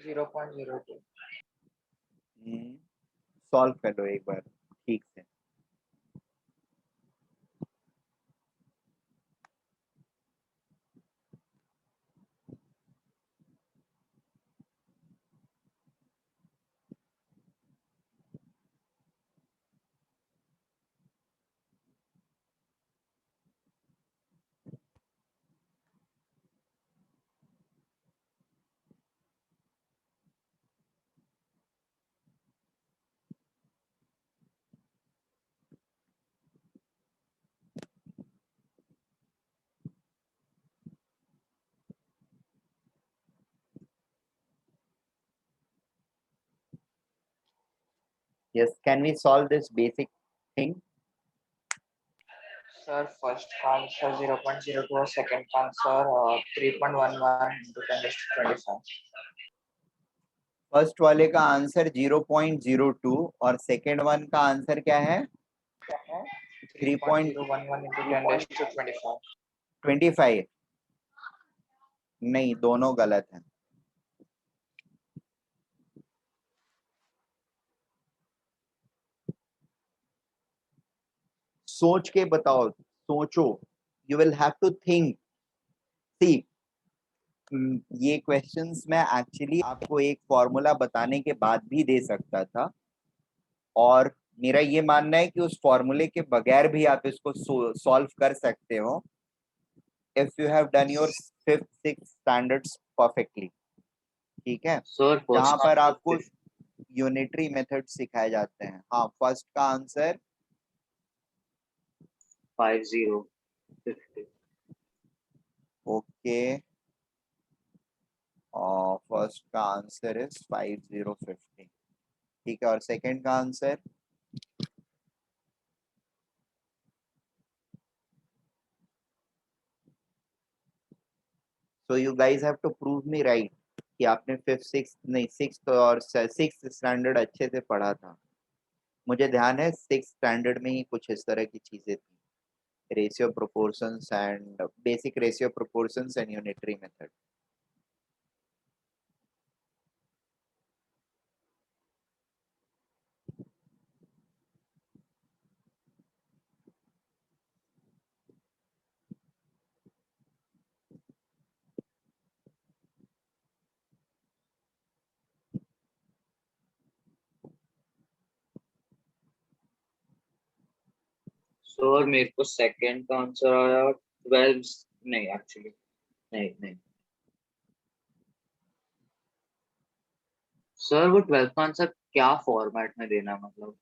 Zero point zero two. Solve कर लो एक बार ठीक से। Yes, can we solve this basic thing? Sir, first answer 0.02 or second answer 3.11 into 10 raised to 25. First वाले का answer 0.02 और second one का answer क्या है? 3.011 into 10 raised to 25. 25। नहीं, दोनों गलत हैं। सोच के बताओ, सोचो, you will have to think. See, ये क्वेश्चंस में एक्चुअली आपको एक फॉर्मूला बताने के बाद भी दे सकता था, और मेरा ये मानना है कि उस फॉर्मूले के बगैर भी आप इसको सॉल्व कर सकते हो if you have done your 5th 6th standards perfectly. ठीक है, सर जहां फर्स्ट पर आपको यूनिटरी मेथड सिखाए जाते हैं। हाँ, फर्स्ट का आंसर 5050। ओके, और फर्स्ट का आंसर इज 5050। ठीक है, और सेकंड का answer? So you guys have to prove me right कि आपने 5th 6th नहीं 6th और 6th स्टैंडर्ड अच्छे से पढ़ा था। मुझे ध्यान है 6th स्टैंडर्ड में ही कुछ इस तरह की चीजें थी, ratio proportions and basic ratio proportions and unitary method. Sir मेरे को सेकंड का आंसर आया 12। नहीं एक्चुअली नहीं सर, वो 12 का आंसर क्या फॉर्मेट में देना है, मतलब?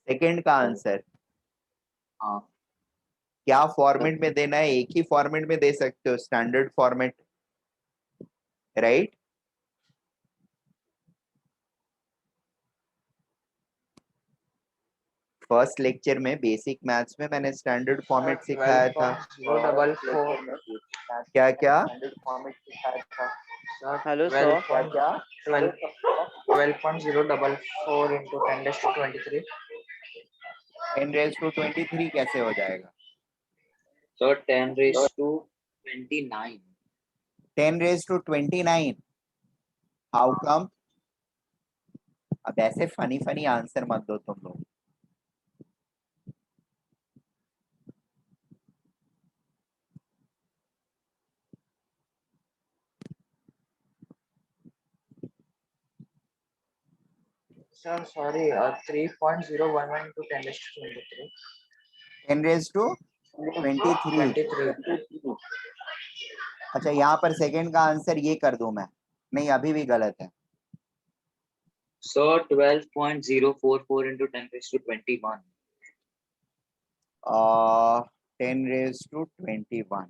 सेकंड का आंसर हाँ क्या फॉर्मेट में देना है? एक ही फॉर्मेट में दे सकते हो, standard format, right? First lecture में बेसिक मैथ्स में मैंने स्टैंडर्ड फॉर्मेट सिखाया था। 12.044 क्या क्या? फॉर्मेट सिखाया था sir. Hello sir. 12.044 into 10 raised to 23. 10⁻23 कैसे हो जाएगा? सर 10⁻29। 10⁻29? How come? अब ऐसे फनी फनी आंसर मत दो तुम लोग। Sir, sorry, 3.011 into 10 raised to 23. 10⁻23? 23. अच्छा, यहाँ पर सेकंड का आंसर ये कर दूं मैं? नहीं, अभी भी गलत है। Sir 12.044 into 10⁻21। 10⁻21।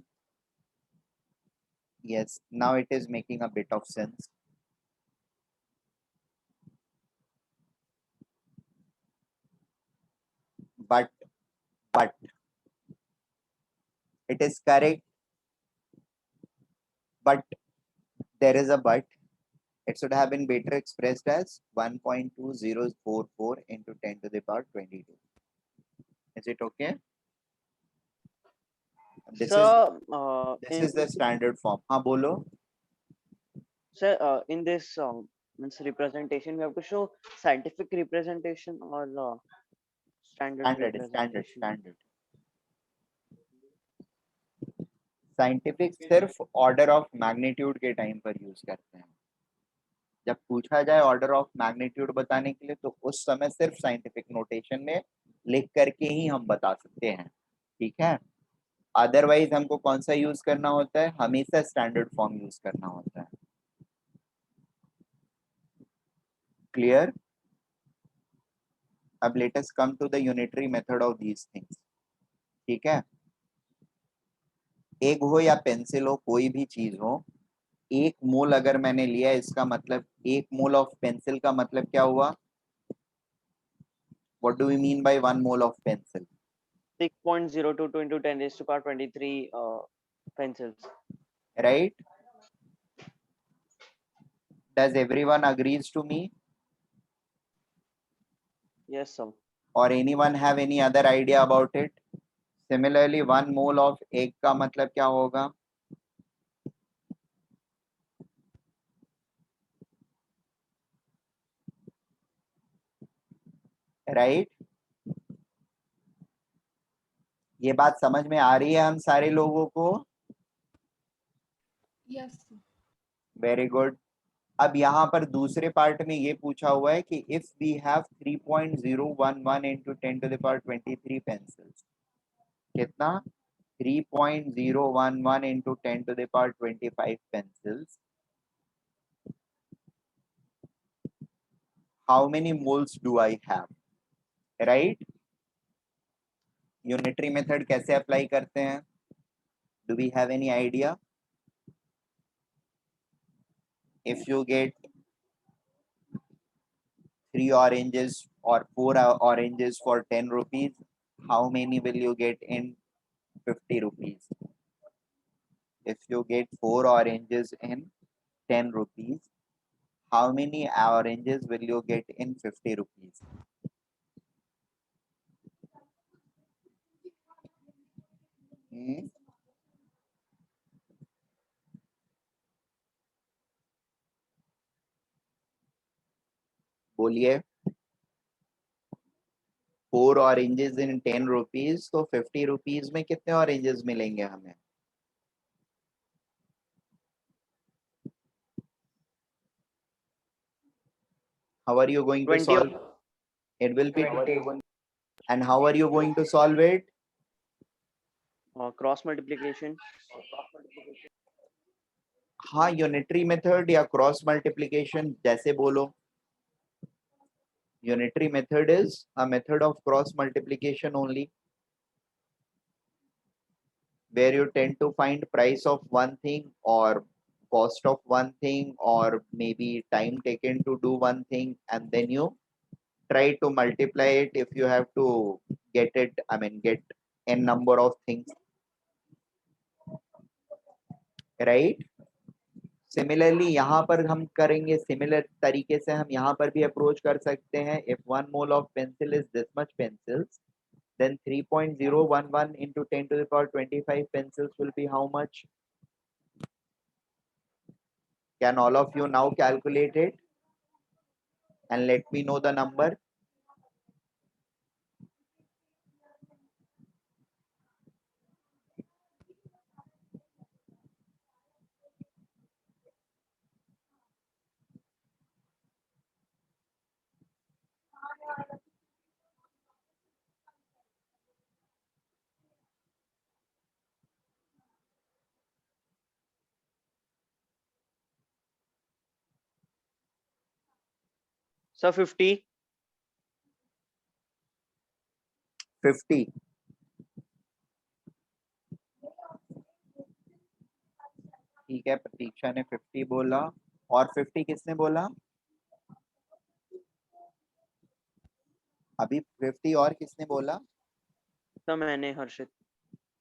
Yes, now it is making a bit of sense. But it is correct, but there is a but. It should have been better expressed as 1.2044 into 10 to the power 22. Is it okay? This Sir, is the standard form. हाँ बोलो। sir, in this means representation, we have to show scientific representation or standard representation. Scientific सिर्फ order of magnitude के time पर use करते हैं। जब पूछा जाए ऑर्डर ऑफ मैग्नीट्यूड बताने के लिए तो उस समय सिर्फ साइंटिफिक नोटेशन में लिख करके ही हम बता सकते हैं। ठीक है, अदरवाइज हमको कौन सा यूज करना होता है? हमेशा स्टैंडर्ड फॉर्म यूज करना होता है। क्लियर? अब let us come to the unitary method of these things. ठीक है, एग हो या पेंसिल हो, कोई भी चीज हो, 1 मोल अगर मैंने लिया, इसका मतलब 1 मोल ऑफ पेंसिल का मतलब क्या हुआ? What do we mean by 1 mole of pencil? 6.022 into 10 raised to power 23 pencils. Right? Does everyone agrees to me? Yes, sir. Or anyone have any other idea about it? Similarly, 1 mole of egg का मतलब क्या होगा? Right? ये बात समझ में आ रही है हम सारे लोगों को? Yes, sir. Very good. अब यहाँ पर दूसरे पार्ट में ये पूछा हुआ है कि if we have 3.011 into 10 to the power 23 pencils, कितना? 3.011 into 10 to the power 25 pencils. How many moles do I have? Right? Unitary method कैसे अप्लाई करते हैं? Do we have any idea? If you get 3 oranges or 4 oranges for 10 rupees, how many will you get in 50 rupees? If you get 4 oranges in 10 rupees, how many oranges will you get in 50 rupees? बोलिए. 4 oranges in 10 rupees, तो 50 rupees में कितने oranges मिलेंगे हमें? How are you going to 20 solve? It will be 20. And how are you going to solve it? cross multiplication. हाँ, unitary method या cross multiplication जैसे बोलो. Unitary method is a method of cross multiplication only, where you tend to find price of one thing or cost of one thing or maybe time taken to do one thing, and then you try to multiply it if you have to get it, I mean get n number of things, right? Similarly यहाँ पर हम करेंगे, similar तरीके से हम यहाँ पर भी approach कर सकते हैं. If 1 mole of pencil is this much pencils, then 3.011 into 10 to the power 25 pencils will be how much? Can all of you now calculate it and let me know the number? So 50. 50. ठीक है, प्रतीक्षा ने 50 बोला. और 50 किसने बोला? अभी 50 और किसने बोला? तो मैंने हर्षित.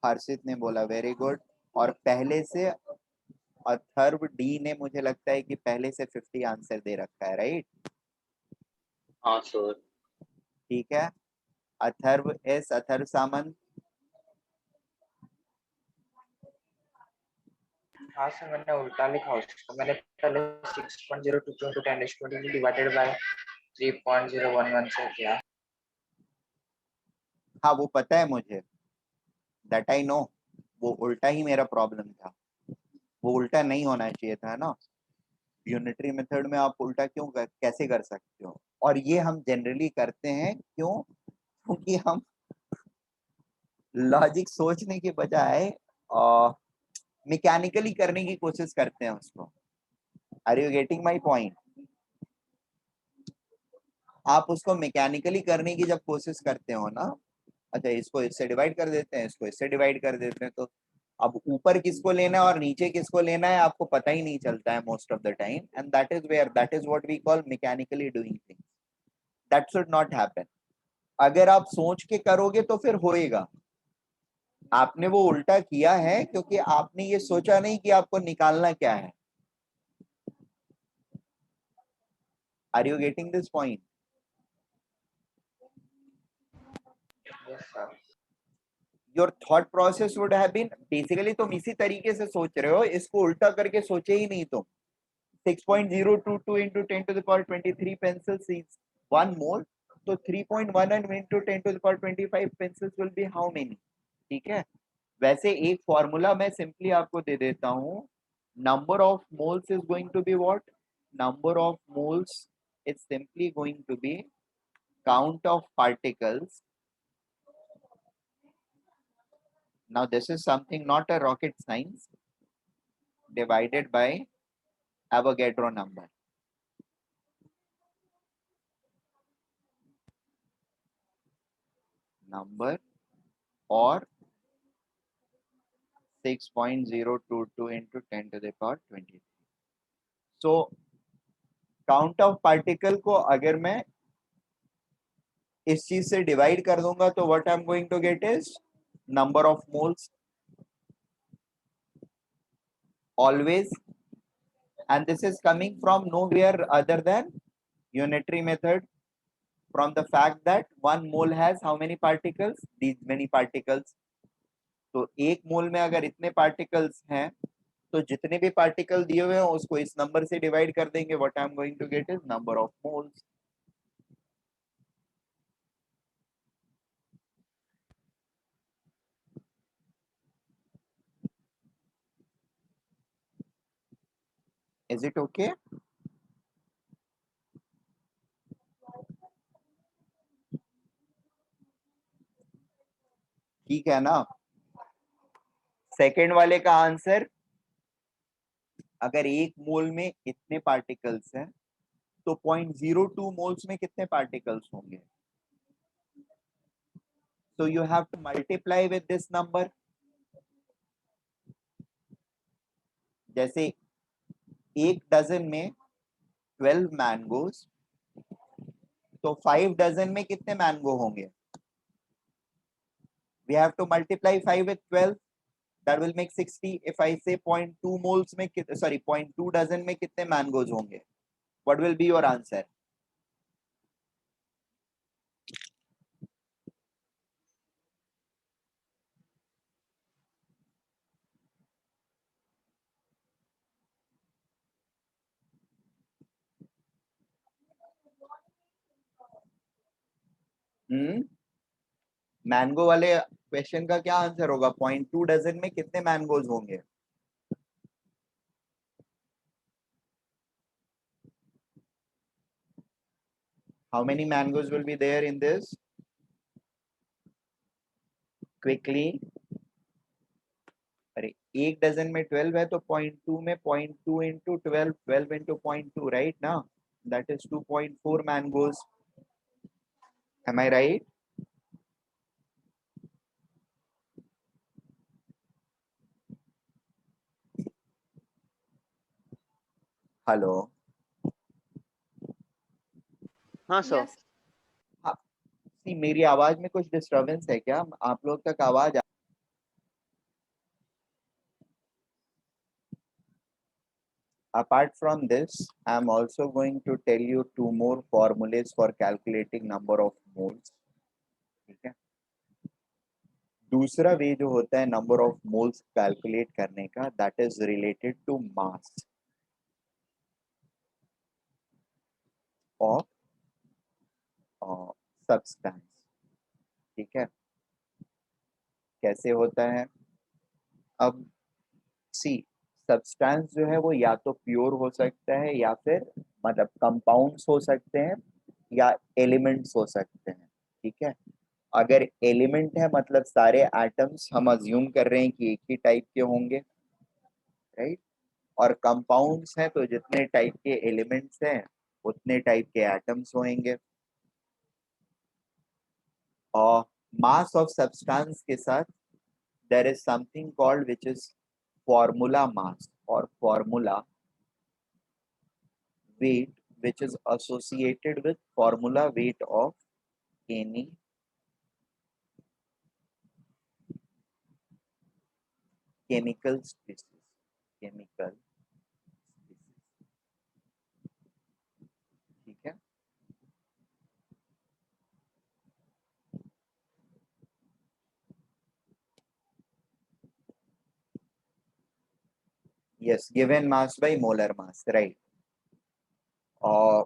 हर्षित ने बोला. Very good. और पहले से अथर्व डी ने मुझे लगता है कि पहले से 50 आंसर दे रखा है, राइट? हाँ सर. ठीक है. अथर्व एस, अथर्व सामंत. हाँ सर, मैंने उल्टा लिखा उसको. मैंने पहले 6.022 into 10 raised to 20 divided by 3.011 से किया. हाँ, वो पता है मुझे, दैट आई नो. वो उल्टा ही मेरा प्रॉब्लम था. वो उल्टा नहीं होना चाहिए था ना. यूनिटरी मेथड में आप उल्टा क्यों कैसे कर सकते हो? और ये हम जनरली करते हैं क्यों? क्योंकि हम लॉजिक सोचने के बजाय मैकेनिकली करने की कोशिश करते हैं उसको. Are you getting my point? आप उसको मैकेनिकली करने की जब कोशिश करते हो ना, अच्छा इसको इससे डिवाइड कर देते हैं, इसको इससे डिवाइड कर देते हैं, तो अब ऊपर किसको लेना है और नीचे किसको लेना है आपको पता ही नहीं चलता है most of the time. And that is what we call mechanically doing things. That should not happen. अगर आप सोच के करोगे तो फिर होएगा, आपने वो उल्टा किया है क्योंकि आपने ये सोचा नहीं कि आपको निकालना क्या है. Are you getting this point? Yes, sir. Your thought process would have been basically तुम इसी तरीके से सोच रहे हो, इसको उल्टा करके सोचे ही नहीं तुम. 6.022 into 10 to the power 23 pencils is 1 mole. तो 3.1 into 10 to the power 25 pencils will be how many? ठीक है. वैसे एक फॉर्मूला मैं सिंपली आपको दे देता हूं. Number of moles is going to be what? Number of moles is simply going to be count of particles. Now this is something not a rocket science, divided by Avogadro number. Number or 6.022 into 10 to the power 23. So count of particle को अगर मैं इस चीज से divide कर दूंगा तो what I'm going to get is number of moles always, and this is coming from nowhere other than unitary method, from the fact that one mole has how many particles? These many particles. तो एक मोल में अगर इतने particles हैं तो जितने भी particle दिए हुए हैं उसको इस नंबर से डिवाइड कर देंगे. What I am going to get is number of moles. Is it okay? ठीक है ना. सेकेंड वाले का आंसर, अगर एक मोल में इतने पार्टिकल्स हैं तो 0.02 मोल्स में कितने पार्टिकल्स होंगे? So you have to multiply with this number. जैसे एक डजन में 12 मैंगोज, तो 5 डजन में कितने मैंगो होंगे? We have to multiply 5 with 12. That will make 60. If I say 0.2 moles में sorry 0.2 डजन में कितने मैंगोज होंगे? What will be your answer? Mango वाले क्वेश्चन का क्या आंसर होगा? 0.2 डजन में कितने मैंगोज होंगे? How many mangoes will be there in this? Quickly. अरे एक डजन में 12 है तो 0.2 में 0.2 into 12, 12 into 0.2, right ना? That is 2.4 mangoes. Am I right? Hello. हाँ सर. Yes. सी मेरी आवाज में कुछ डिस्टरबेंस है क्या? आप लोग तक आवाज apart from this, I am also going to tell you two more formulas for calculating number of moles. ठीक है. दूसरा वे जो होता है नंबर ऑफ मोल्स कैलकुलेट करने का, that is related to mass of substance. ठीक है. कैसे होता है? अब सी, सब्सटेंस जो है वो या तो प्योर हो सकता है या फिर मतलब कंपाउंड्स हो सकते हैं या एलिमेंट्स हो सकते हैं. ठीक है. अगर एलिमेंट है मतलब सारे एटम्स हम अज्यूम कर रहे हैं कि एक ही टाइप के होंगे, राइट. और कंपाउंड्स हैं तो जितने टाइप के एलिमेंट्स हैं उतने टाइप के एटम्स होंगे. और मास ऑफ सब्सटेंस के साथ there is something called which is formula mass और formula weight, which is associated with formula weight of any chemical species. Chemical species. ठीक है. Yes, given mass by molar mass, right? Uh,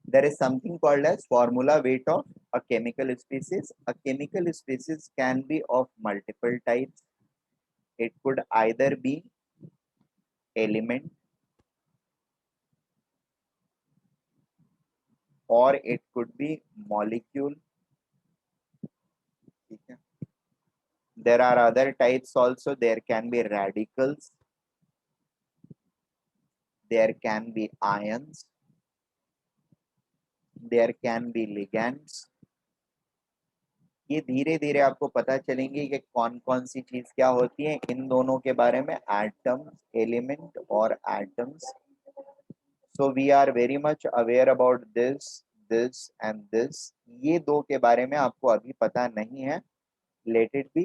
there is something called as formula weight of a chemical species. A chemical species can be of multiple types. It could either be element or it could be molecule. Okay. There are other types also. There can be radicals. There can be ions. There can be ligands. ये धीरे धीरे आपको पता चलेंगे कि कौन कौन सी चीज क्या होती है इन दोनों के बारे में. एटम्स, एलिमेंट और atoms. So we are very much aware about this and this. ये दो के बारे में आपको अभी पता नहीं है. Let it be.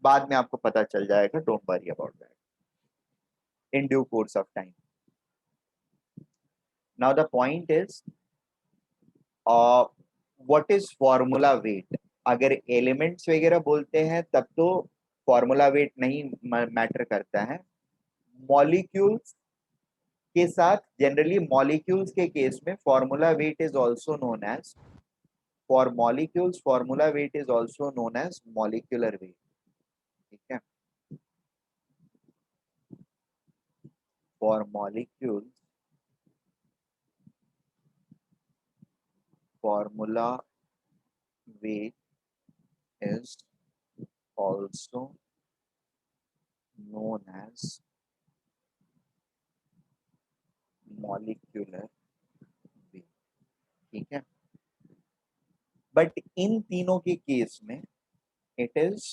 बाद में आपको पता चल जाएगा. Don't worry about that in due course of time. Now the point is what is formula wait. अगर एलिमेंट्स वगैरह बोलते हैं तब तो फॉर्मूला वेट नहीं मैटर करता है. मॉलिक्यूल्स के साथ जनरली मॉलिक्यूल्स के केस में formula weight is also known as for molecules formula weight is also known as molecular weight. ठीक है. For molecules formula weight is also known as molecular weight. ठीक है. बट इन तीनों के case में it is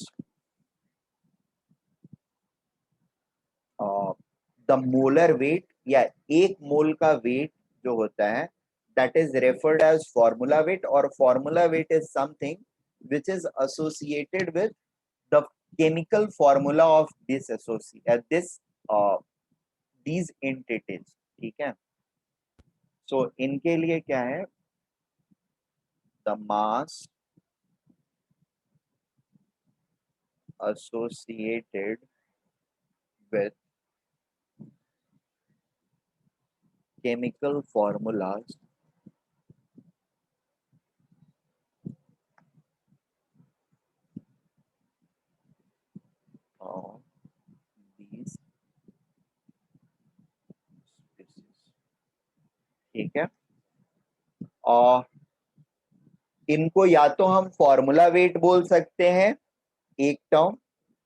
the molar weight या एक मोल का वेट जो होता है that is referred as formula weight, or formula weight is something which is associated with the chemical formula of these entities. ठीक है. so इनके लिए क्या है? the mass associated with chemical formulas of these species. ठीक है. और इनको या तो हम फॉर्मूला वेट बोल सकते हैं एक टर्म,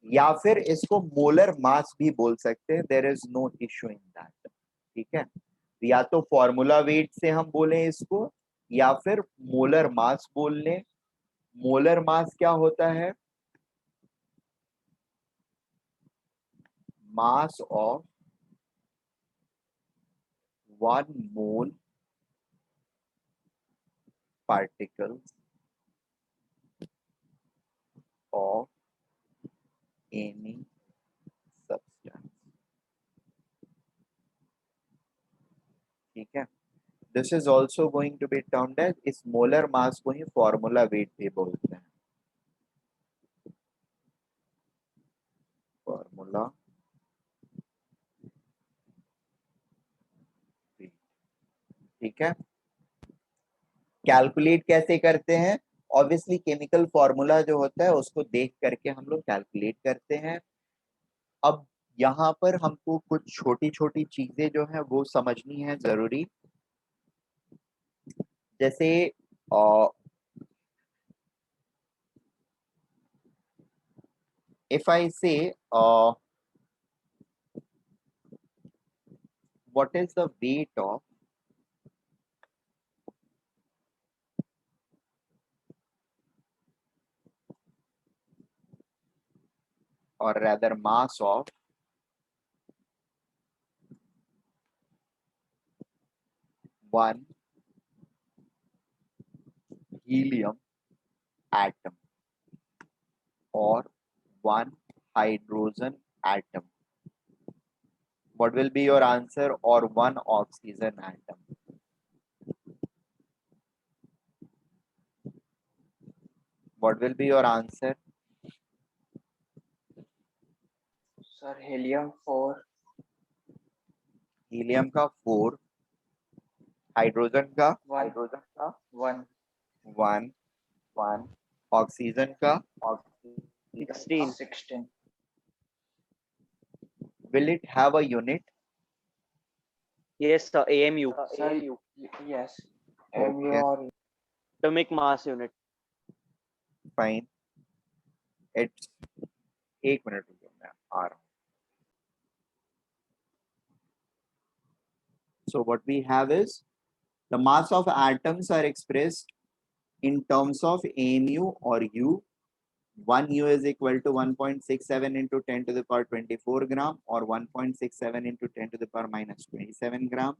या फिर इसको मोलर मास भी बोल सकते हैं. There is no issue in that. ठीक है. या तो फॉर्मूला वेट से हम बोले इसको, या फिर मोलर मास बोल लें. मोलर मास क्या होता है? Mass of 1 mole particles of any substance. ठीक है. This is also going to be termed as, इस मोलर मास को ही फॉर्मूला वेट भी बोलते हैं. Formula weight. ठीक है. कैलकुलेट कैसे करते हैं? ऑब्वियसली केमिकल फॉर्मूला जो होता है उसको देख करके हम लोग कैलकुलेट करते हैं. अब यहाँ पर हमको कुछ छोटी छोटी चीजें जो है वो समझनी है जरूरी. जैसे if I say what is the weight of or rather mass of one helium atom or one hydrogen atom? What will be your answer? Or one oxygen atom? What will be your answer? Sir, helium 4, helium का 4, hydrogen का 1, 1, oxygen का 16. 16. will it have a unit? Yes, sir. AMU. Sir, yes. Okay. MU or Atomic mass unit. Fine. It's 1 minute रुको, मैं आ रहा हूँ. So what we have is the mass of atoms are expressed in terms of AMU or U. 1 U is equal to 1.67 into 10 to the power 24 gram or 1.67 into 10 to the power minus 27 gram.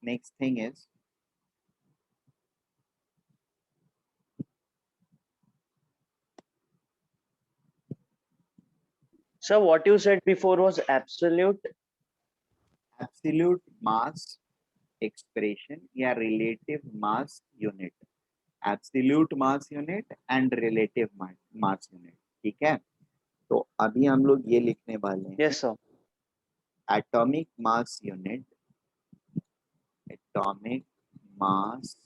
Next thing is So what you said before was absolute. absolute mass expression या relative mass unit. Absolute mass unit and relative mass unit. ठीक है, तो अभी हम लोग ये लिखने वाले हैं. Yes, sir. Atomic mass unit, atomic mass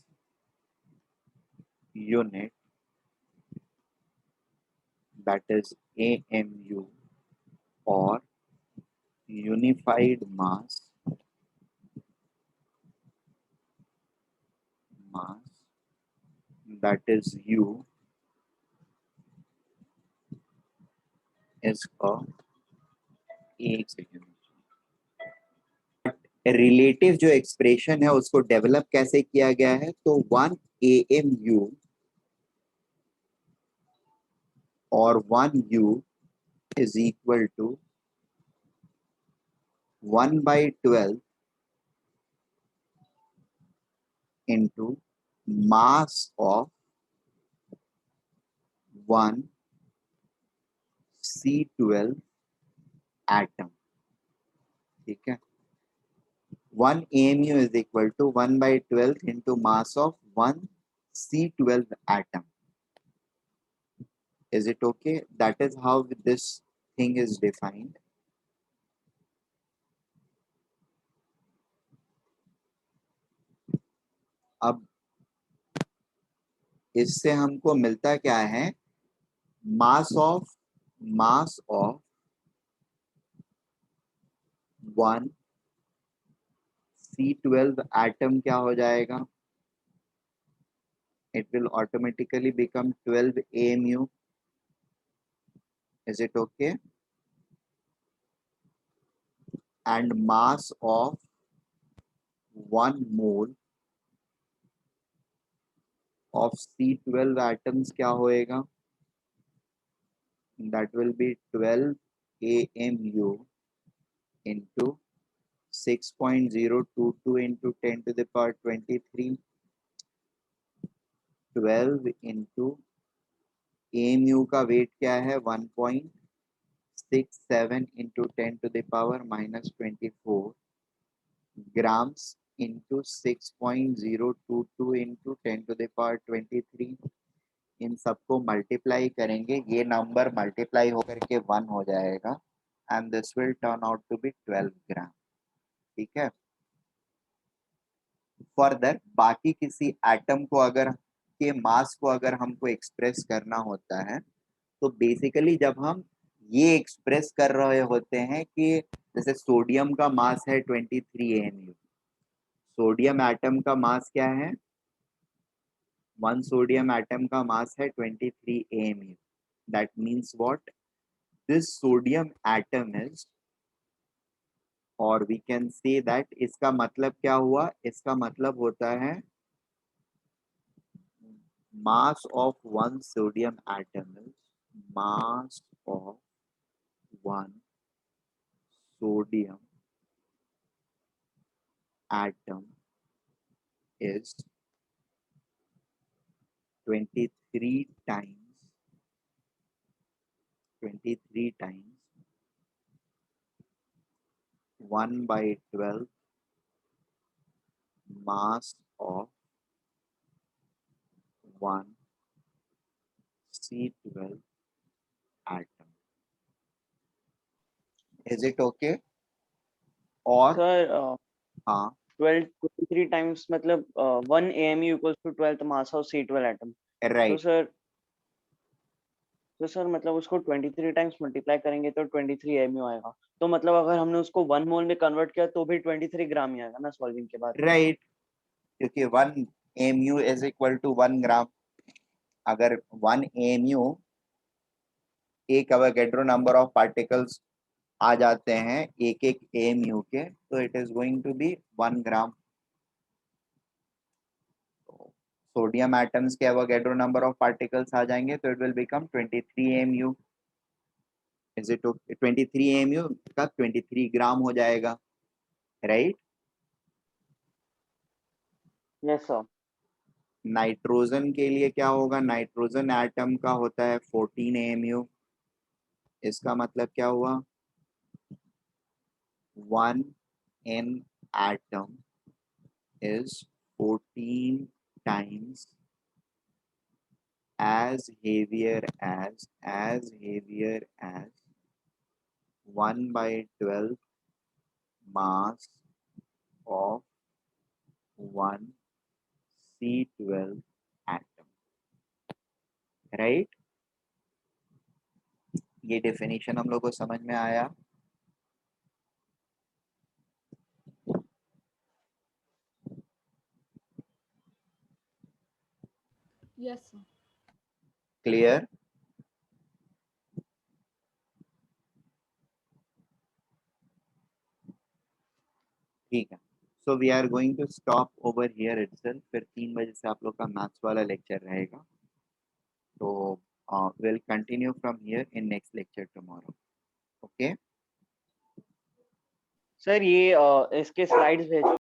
unit, that is AMU or unified mass that is U is a एक सेकेंड. रिलेटिव जो एक्सप्रेशन है उसको डेवलप कैसे किया गया है, तो 1 AMU और 1 U is equal to 1/12 into mass of 1 C12 atom. ठीक है, 1 AMU is equal to 1/12 into mass of 1 C12 atom. Is it okay? That is how this thing is defined. अब इससे हमको मिलता क्या है, मास ऑफ 1 C12 एटम क्या हो जाएगा, it will automatically become 12 AMU. Is it okay? And mass of 1 mole of C12 atoms क्या होएगा, that will be 12 AMU into 6.022 into 10 to the power 23. 12 into AMU का वेट क्या है, 1.67 into 10 to the power minus 24 grams into 6.022 into 10 to the power 23. इन सबको multiply करेंगे, ये number multiply होकर के 1 हो जाएगा and this will turn out to be 12 gram. ठीक है. फर्दर बाकी किसी एटम को अगर के मास को अगर हमको एक्सप्रेस करना होता है, तो बेसिकली जब हम ये एक्सप्रेस कर रहे होते हैं कि जैसे सोडियम का मास है 23 AMU. सोडियम एटम का मास क्या है, 1 सोडियम एटम का मास है 23 AMU. That means what, this sodium atom is, और वी कैन से दैट, इसका मतलब क्या हुआ, इसका मतलब होता है mass of 1 sodium atom is mass of 1 sodium atom is 23 times 1 by 12 mass of 1 C12 atom. Is it okay? और सर हाँ 23 times मतलब 1 AMU equals to 12th mass of C12 atom. तो राइट सर मतलब उसको 23 times multiply करेंगे तो 23 AMU आएगा. तो मतलब अगर हमने उसको 1 मोल में कन्वर्ट किया तो भी 23 ग्राम ही आएगा ना सॉल्विंग के बाद. राइट क्योंकि 1 AMU is equal to 1 gram. अगर 1 AMU एक अवोगाड्रो नंबर ऑफ पार्टिकल्स आ जाते हैं एक एक AMU के, तो it is going to be 1 gram. Sodium atoms के अवोगाड्रो नंबर ऑफ पार्टिकल्स आ जाएंगे तो it will become 23 AMU. Is it 23 AMU का 23 ग्राम हो जाएगा. राइट. Yes sir. नाइट्रोजन के लिए क्या होगा? नाइट्रोजन एटम का होता है 14 AMU. इसका मतलब क्या हुआ? 1 in atom is 14 times as heavier as 1 by 12 mass of 1 C12 atom. Right. ये डेफिनेशन हम लोग को समझ में आया. Yes, sir. क्लियर. ठीक है. So we are going to stop over here itself. फिर 3 बजे से आप लोग का मैथ्स वाला लेक्चर रहेगा. तो will continue from here in next lecture tomorrow. Okay. Sir ये इसके स्लाइड्स भेजो.